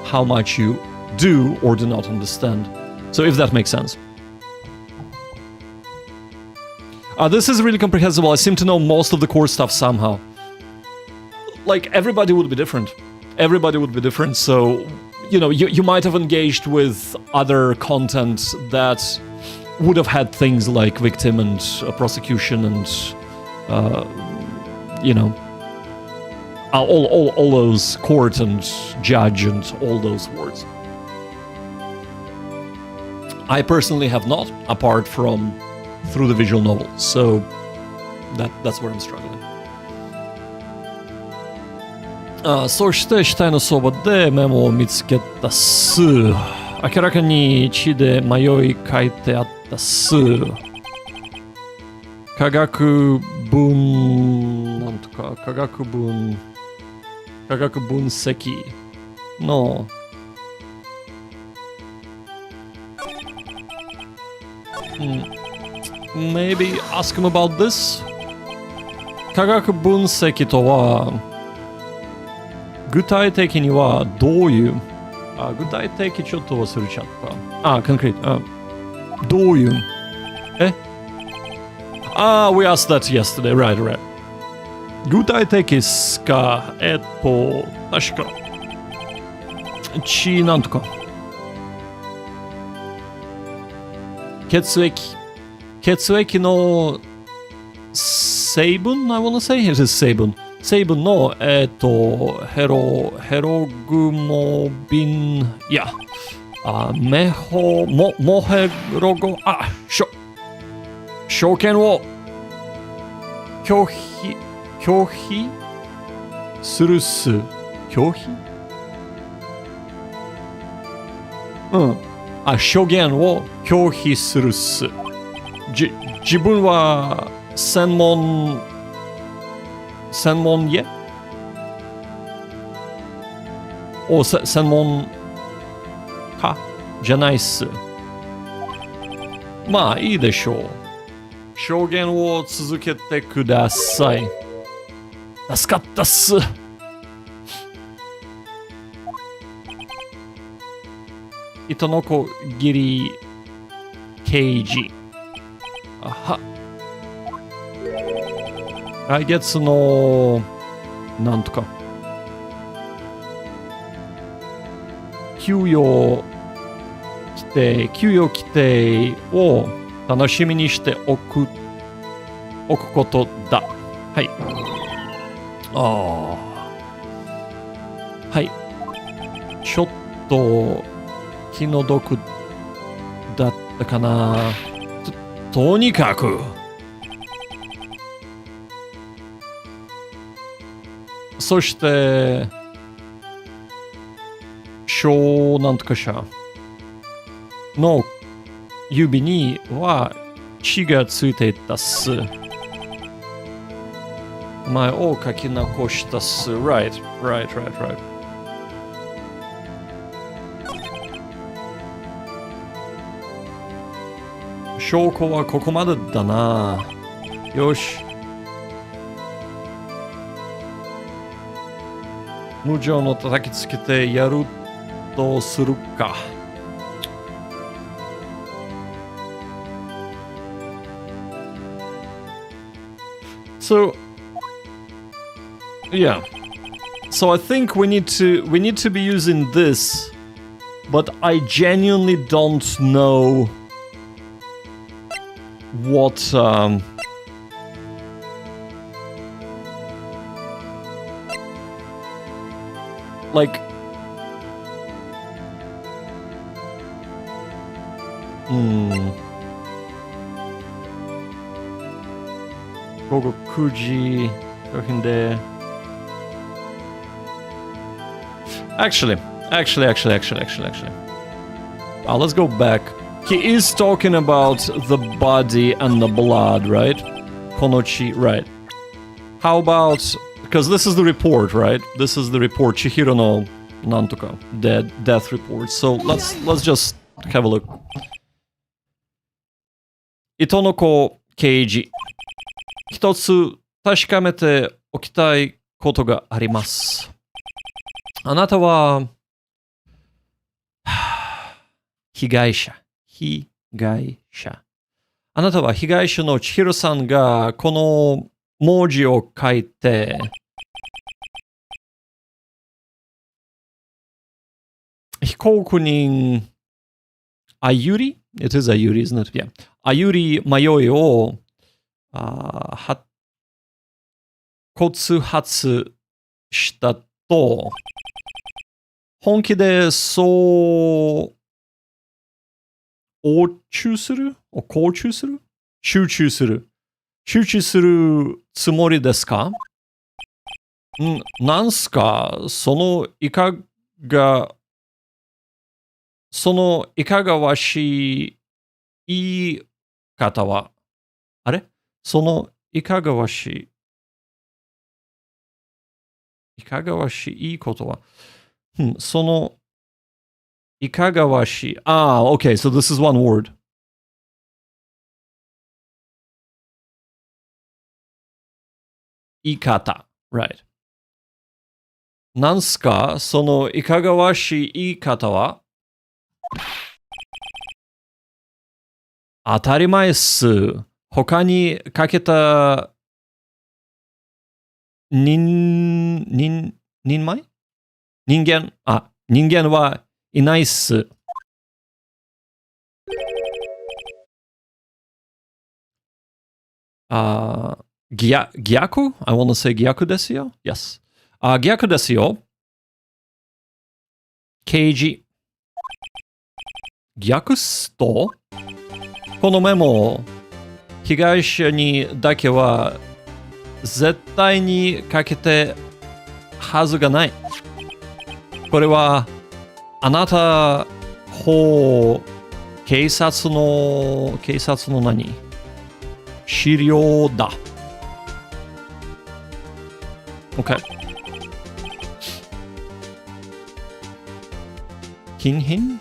how much you do or do not understand. So if that makes sense. This is really comprehensible. I seem to know most of the core stuff somehow. Like, everybody would be different. Everybody would be different, so, you might have engaged with other content that would have had things like victim and prosecution and, all those court and judge and all those words. I personally have not, apart from through the visual novel, so that's where I'm struggling. そして下のそばでメモを見つけたっす。明らかに字で迷い書いてあったっす。科学分析のMaybe ask him about this? 科学分析とは具体的にはどういう具体的ちょっと忘れちゃった。concrete。どういうwe asked that yesterday. Right. 具体的っすか確か。なんとか。血液の成分 I wanna say it is 成分。成分の、ヘログモビン、いや、モヘロゴ、証券を拒否するす。拒否証言を拒否するす。自分は専門家専門家じゃないっす。まあいいでしょう。証言を続けてください。助かったっす。糸のこぎり刑事。来月のなんとか給与規定を楽しみにしておくことだ。はい。はい。ちょっと気の毒だったかな。とにかくそしてなんとか社の指には血がついていたっす。前を書き残したっす。Right. 証拠はここまでだな。よし。無情の叩きつけてやるとするか。So, yeah. So I think we need to be using this, but I genuinely don't know what like午後9時商品で Actually, let's go back. He is talking about the body and the blood, right? Konochi, right? How about, because this is the report, right? This is the report, Chihiro no Nantoka, death report. So let's just have a look. Itonoko Keiji. 一つ確かめておきたいことがあります。あなたは被害者。あなたは被害者の千尋さんがこの文字を書いて被告人あゆり It is あゆり isn't it? Yeah. あゆり迷いを告発したと本気でそう集中するつもりですか？なんすかそのいかがわしい言い方はそのいかがわしいことはそのいかがわしいokay, so this is one word. 言い方 right. なんすかそのいかがわしい言い方は当たり前っす。他にかけた人間はいないっす。Gyaku? I want to say gyaku desu yo? Yes. Gyaku desu yo. Keiji. 逆すと、このメモ、被害者にだけは絶対にかけてはずがない。これはあなた警察の何資料だ。OK。金品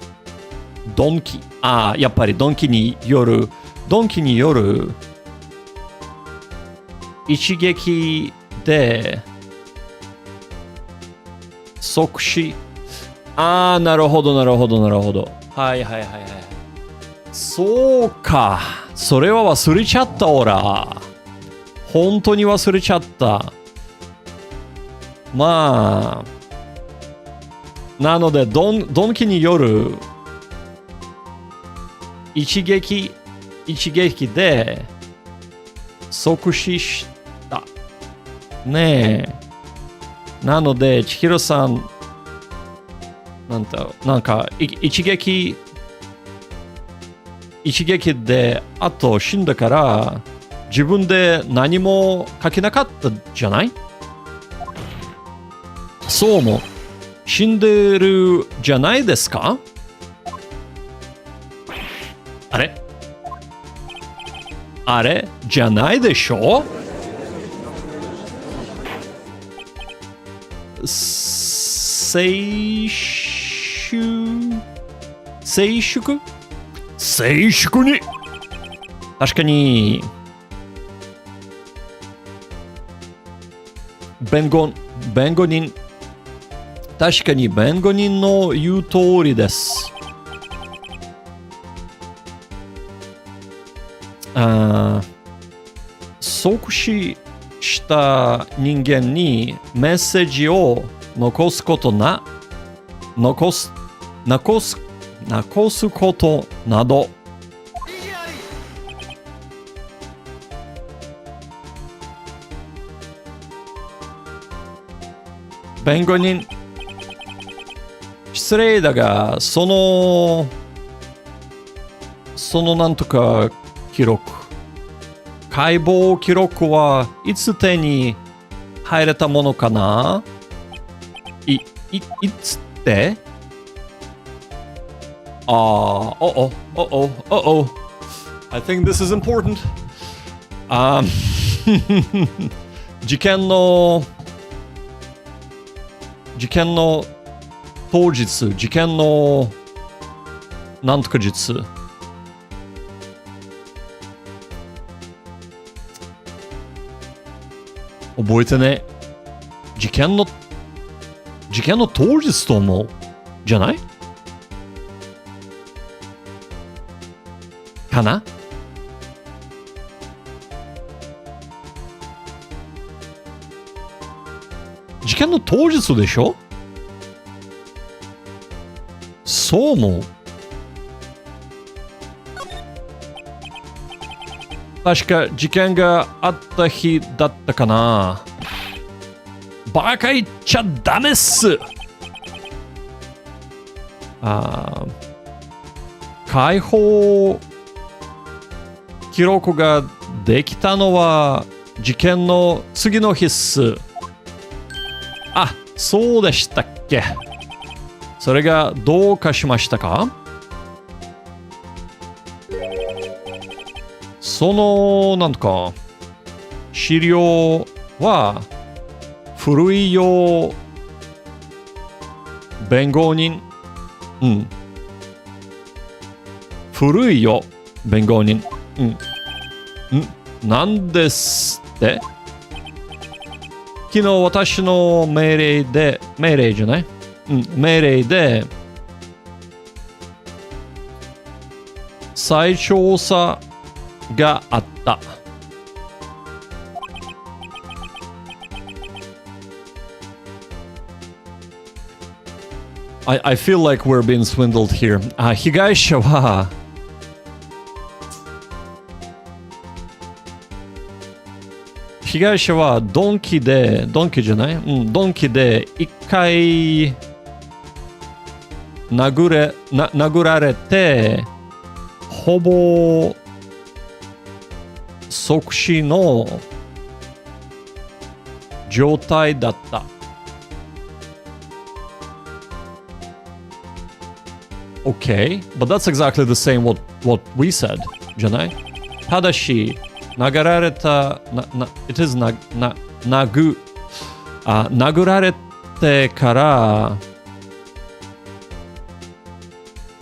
ドンキ。やっぱりドンキによる一撃で即死。なるほど。はい。そうか。それは忘れちゃった、オラ。本当に忘れちゃった。まあ。なので、ドンキによる一撃で即死した。ねえ。なので、千尋さん、なんか一撃であと死んだから自分で何も書けなかったじゃない？そうも死んでるじゃないですか？あれじゃないでしょ？静粛に確かに弁護人確かに弁護人の言う通りです。即死した人間にメッセージを残すことなど弁護人失礼だがそのなんとか記録解剖記録はいつ手に入れたものかな？いつってoh. I think this is important. 事件の当日、事件のなんとか日。覚えてね。事件の当日と思う。じゃない？かな？事件の当日でしょ？そう思う。確か事件があった日だったかな。バカ言っちゃダメっす。解放記録ができたのは事件の次の日っす。そうでしたっけ。それがどうかしましたか？そのなんとか資料は古いよ弁護人。古いよ弁護人。なんですって？昨日私の命令で再調査があった。I feel like we're being swindled here. 被害者は被害者はドンキで一回殴られて、ほぼ即死の状態だった。Okay, but that's exactly the same what we said, じゃない？ただし、殴られた、it is 殴られてから、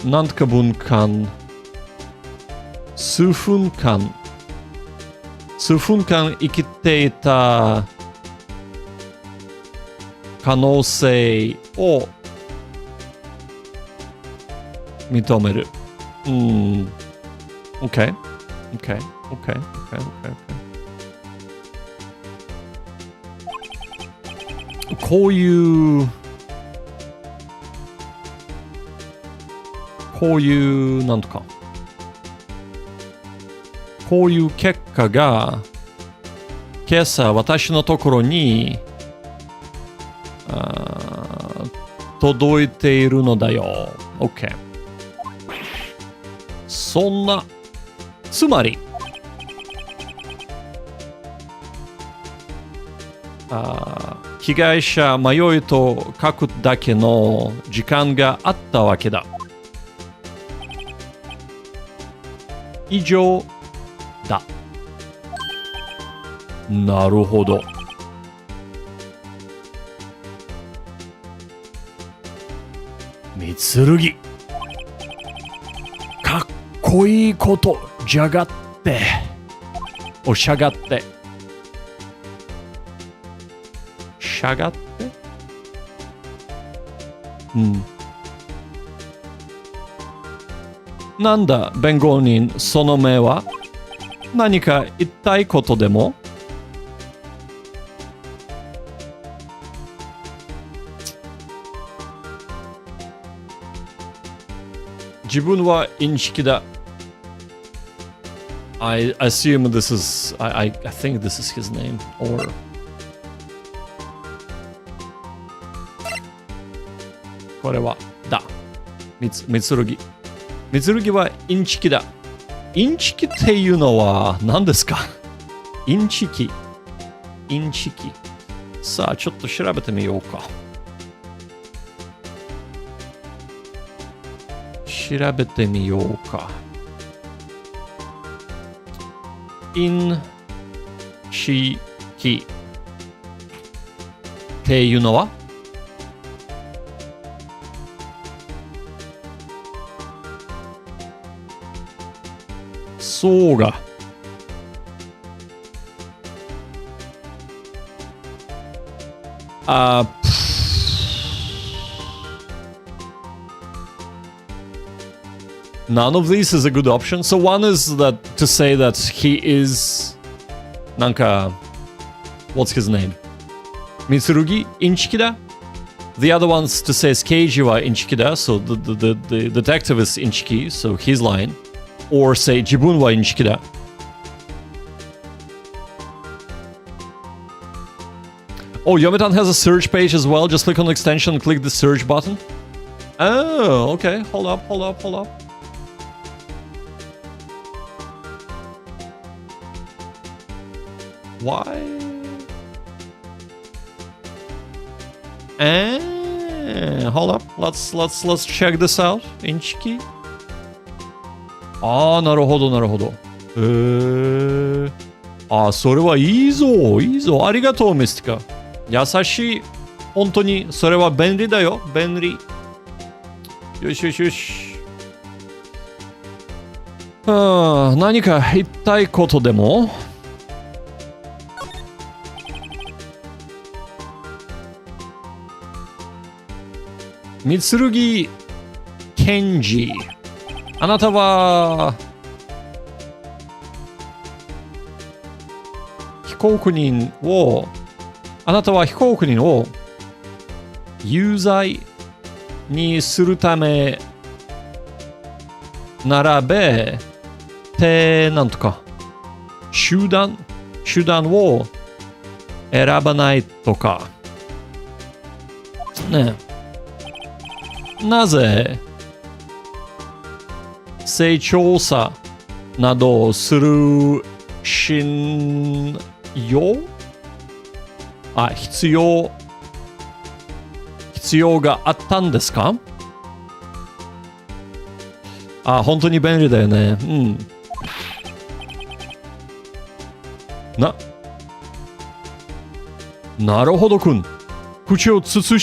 なんとか分間、数分間生きていた可能性を認める。OK。こういうなんとか。こういう結果が今朝私のところに届いているのだよ。OK。そんな、つまり、被害者迷いと書くだけの時間があったわけだ。以上だ。なるほど。三剣。かっこいいことじゃがって。おしゃがって。しゃがってなんだ、弁護人、その目は何か言いたいことでも自分はインチキだ。I assume this is, I think this is his name, or... これは、だ。三剣。三剣はインチキだ。インチキっていうのは何ですか？インチキ。さあ、ちょっと調べてみようか。インチキっていうのはそうが。None of these is a good option. So one is that to say that he is なんか what's his name? 三剣インチキだ. The other one's to say Keiji はインチキだ. So the detective is インチキ. So he's lying. Or say 自分はインチキだ. Oh, Yomitan has a search page as well. Just click on the extension and click the search button. Oh, okay. Hold up. Why? Hold up. Let's check this out. インチキ。なるほど。それはいいぞ。ありがとう、ミスティカ。優しい。本当に、それは便利だよ。便利。よし。何か言いたいことでも三剣ケンジ。あなたは被告人を有罪にするため並べてなんとか手段を選ばないとか。ね。なぜ性調査などをする必要があったんですか？本当に便利だよね。うん。なるほどくん。口を慎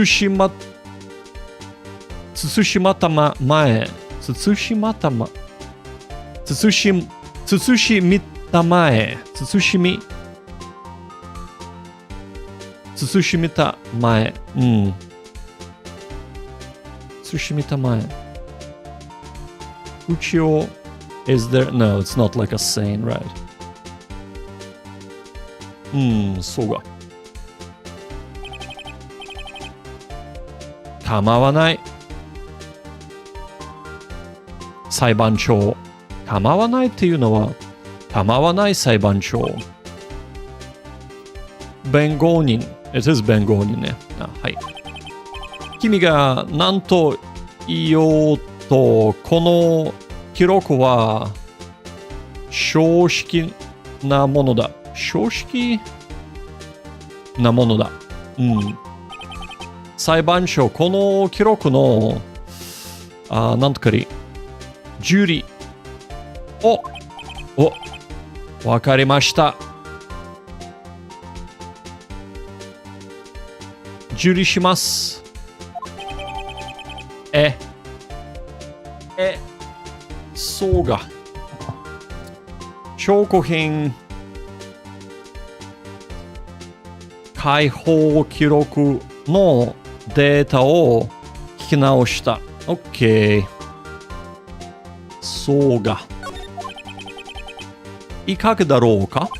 しまたまえ。慎みたまえ。慎みたまえ。うん。慎みたまえ。口を is there? No, it's not like a saying, right? そうが。構わない。裁判長。構わないっていうのは、構わない裁判長。弁護人。It is 弁護人ね。はい。君が何と言おうと、この記録は正式なものだ。正式なものだ。裁判所、この記録の、なんとかり、ジュリー。わかりました。受理します。そうが。証拠品、解放記録のデータを聞き直した。OK。そうが。いかがだろうか？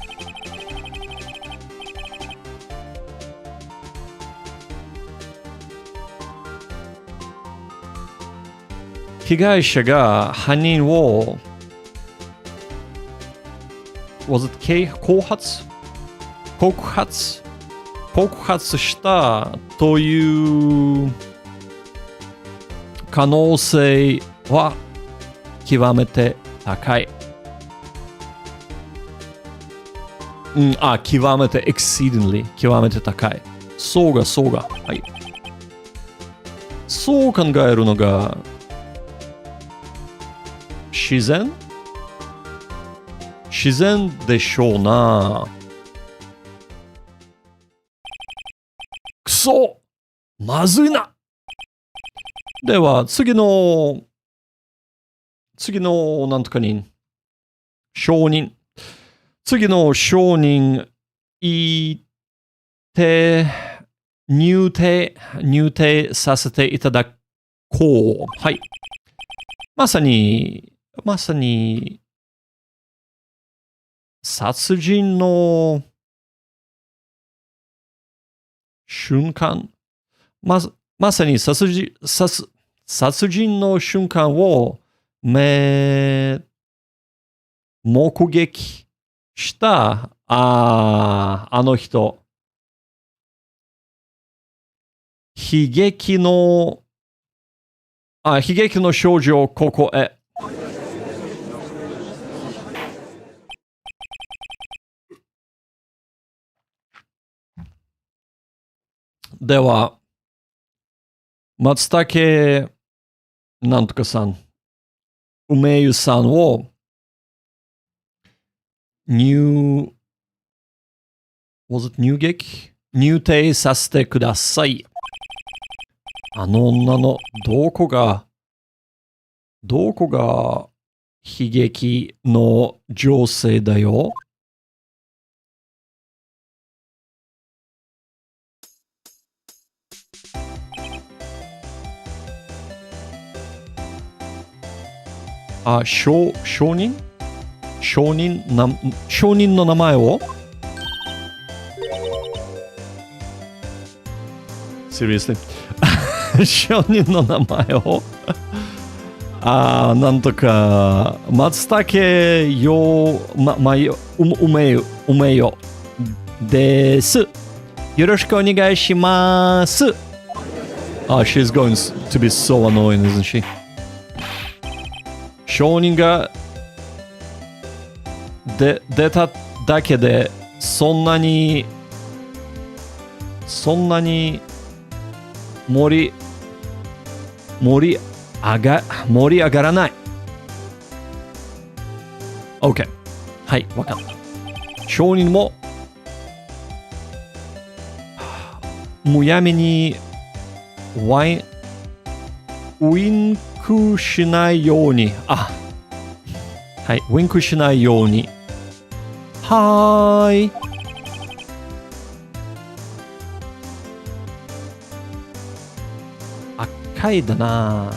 被害者が犯人を告発したという可能性は極めて高い。極めて exceedingly 極めて高い。そうが。はい。そう考えるのが自然でしょうな。くそ、まずいな。では次のなんとか人、証人。次の証人、入廷させていただこう。はい。まさに、殺人の瞬間。まさに殺人の瞬間を目撃したあの人。悲劇の少女ここへ。では、松茸なんとかさん、梅湯さんを入廷させてください。あの女のどこが悲劇の女性だよ。証人の名前をSeriously? 証人の名前をなんとか松茸よ、梅よです。よろしくお願いします。She's going to be so annoying, isn't she? 承認が出ただけでそんなに盛り上がらない。OK。はい、わかった。承認もむやみにウインクしないように。はい、ウインクしないように。はーい。厄介だな。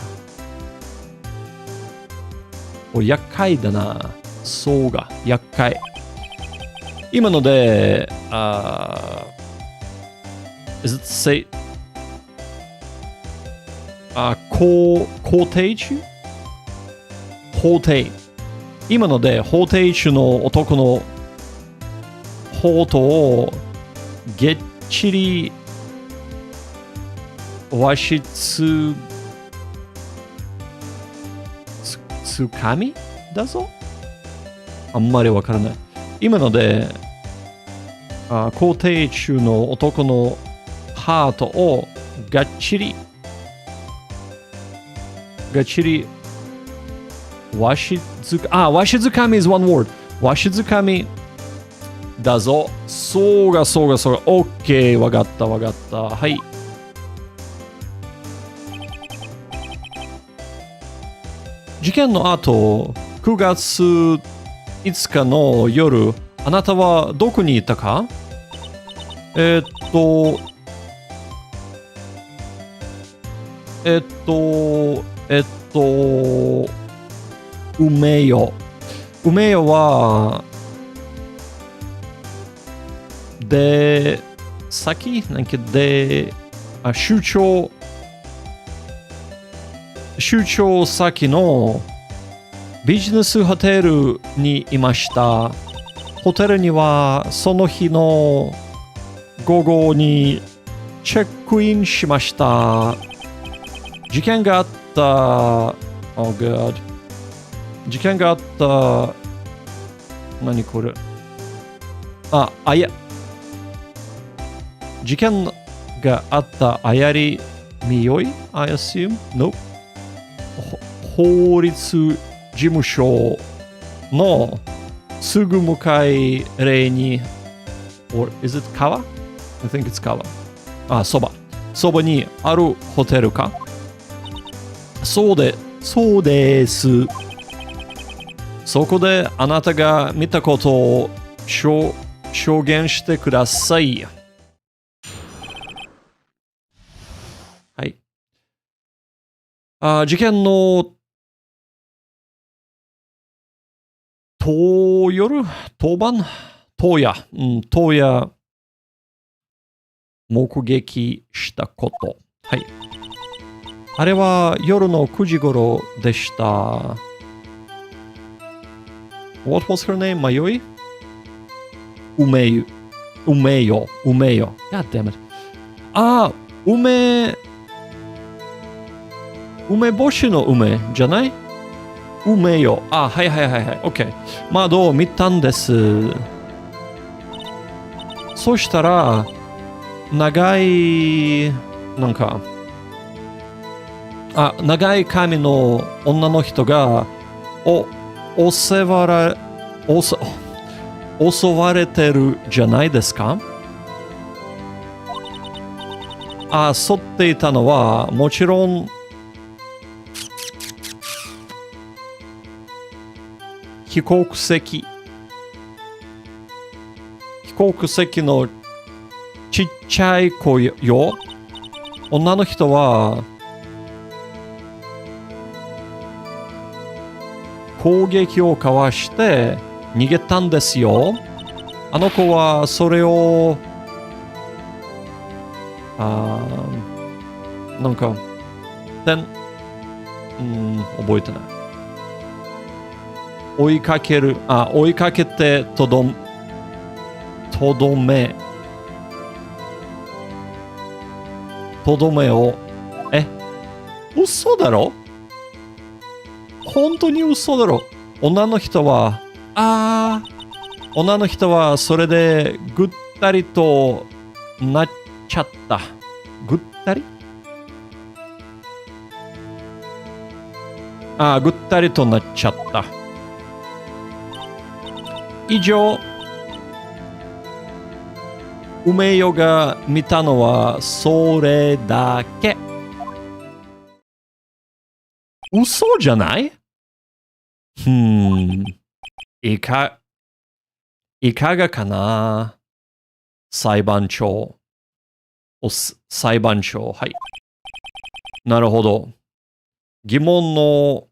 厄介だな。そうが、厄介。今ので、is it say 肯定中？法廷。今ので法廷中の男の法とをげっちりわしつかみだぞ。あんまりわからない。今ので肯定中の男のハートをがっちりわしづかみ is one word。わしづかみだぞ。そうが。OK。わかった。はい。事件の後、9月5日の夜、あなたはどこにいたか？梅よは出張先のビジネスホテルにいました。ホテルにはその日の午後にチェックインしました。事件があった。事件があった。何これ？事件があったあやりみよい I assume? No. 法律事務所のすぐ向かい例に or is it 川？ I think it's 川。そばにあるホテルか？そうです。そこであなたが見たことを証言してください。はい。事件の当夜目撃したこと。はい。あれは夜の9時頃でした。What was her name? 迷い？梅よ。God damn it. 梅干しの梅じゃない？梅よ。はい。OK。窓を見たんです。そしたら、長い髪の女の人が襲われてるじゃないですか？沿っていたのはもちろん飛行石のちっちゃい子よ。女の人は攻撃をかわして逃げたんですよ。あの子はそれを覚えてない。追いかけてととどめ。とどめを。嘘だろ？本当に嘘だろ？女の人はそれでぐったりとなっちゃった。ぐったり？ぐったりとなっちゃった。以上、梅代が見たのはそれだけ。嘘じゃない？いかがかな？裁判長。裁判長。はい。なるほど。疑問の、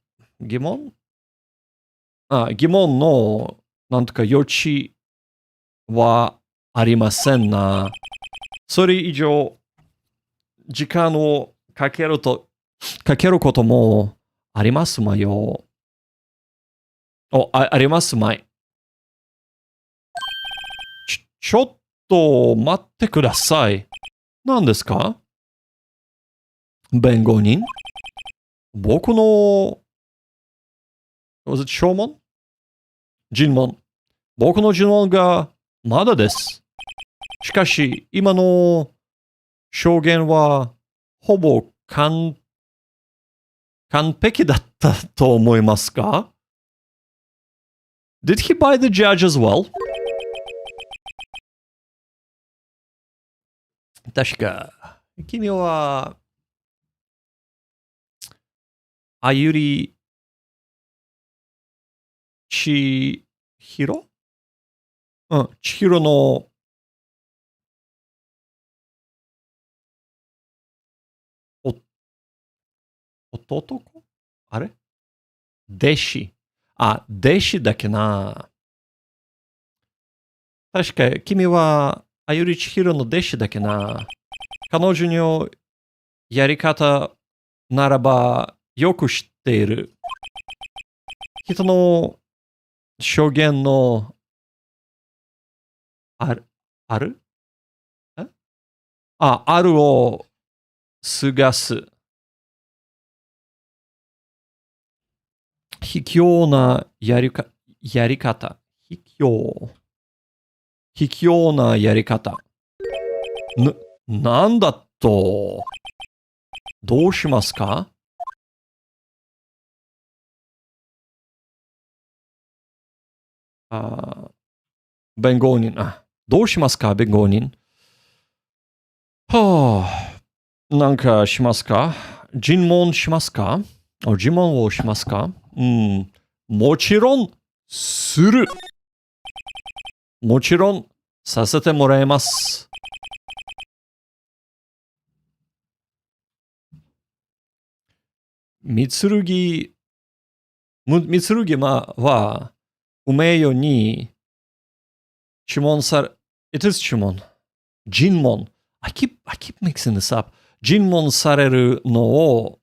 なんとか余地はありませんな。それ以上、時間をかけることもありますまよ。ありますまい。ちょっと待ってください。何ですか？弁護人？僕の、証文？尋問。僕の尋問がまだです。しかし、今の証言はほぼ完璧だったと思いますか？ Did he buy the judge as well? 確か、君は、あゆりちひろ？ちひろの弟子？あれ？弟子。弟子だっけな。確か、君は、あゆりちひろの弟子だっけな。彼女のやり方ならば、よく知っている。人の証言の、あるを探す。卑怯なやり方。卑怯なやり方。なんだと？どうしますか？弁護人。どうしますか、弁護人？なんかしますか？尋問しますか？尋問をしますか？もちろん、する。もちろん、させてもらいます。三剣は、梅代に、注文され、it is 注文。尋問。I keep mixing this up. 尋問されるのを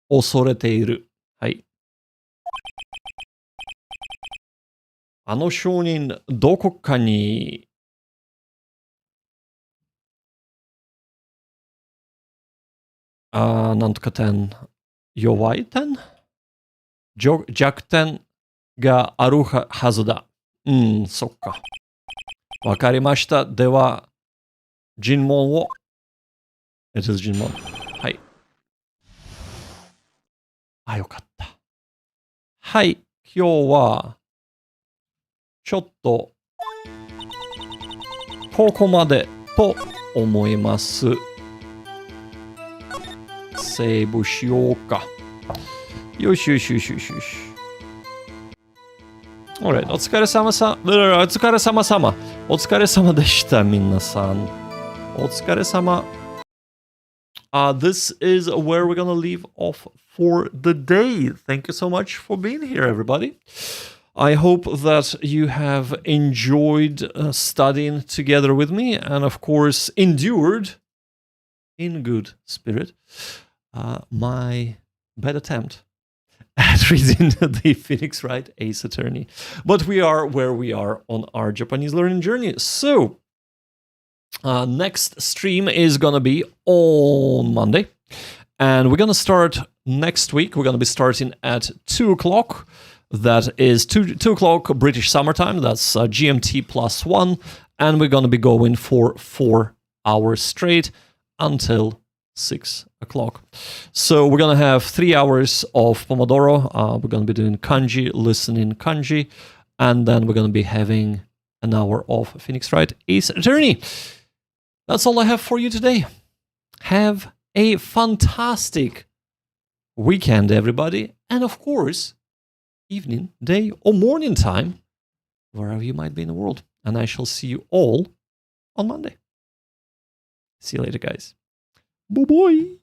恐れている。はい。あの証人、どこかに、なんとか点、弱い点？弱点があるはずだ。そっか。わかりました。では、尋問を。尋問。はい。よかった。はい。今日は、ちょっと、ここまでと思います。セーブしようか。よし。Alright, お疲れ様でした、皆さん。お疲れ様。This is where we're gonna leave off for the day. Thank you so much for being here, everybody. I hope that you have enjoyed studying together with me and, of course, endured in good spirit my bad attempt at reading the Phoenix Wright Ace Attorney. But we are where we are on our Japanese learning journey. So, next stream is going to be on Monday. And we're going to start next week. We're going to be starting at 2 o'clock. That is 2 o'clock British summertime. That's GMT +1. And we're going to be going for 4 hours straight until 6 o'clock. So we're going to have 3 hours of Pomodoro. We're going to be doing Kanji, listening Kanji. And then we're going to be having an hour of Phoenix Wright Ace Attorney. That's all I have for you today. Have a fantastic weekend, everybody. And of course, evening, day, or morning time, wherever you might be in the world. And I shall see you all on Monday. See you later, guys. Bye-bye.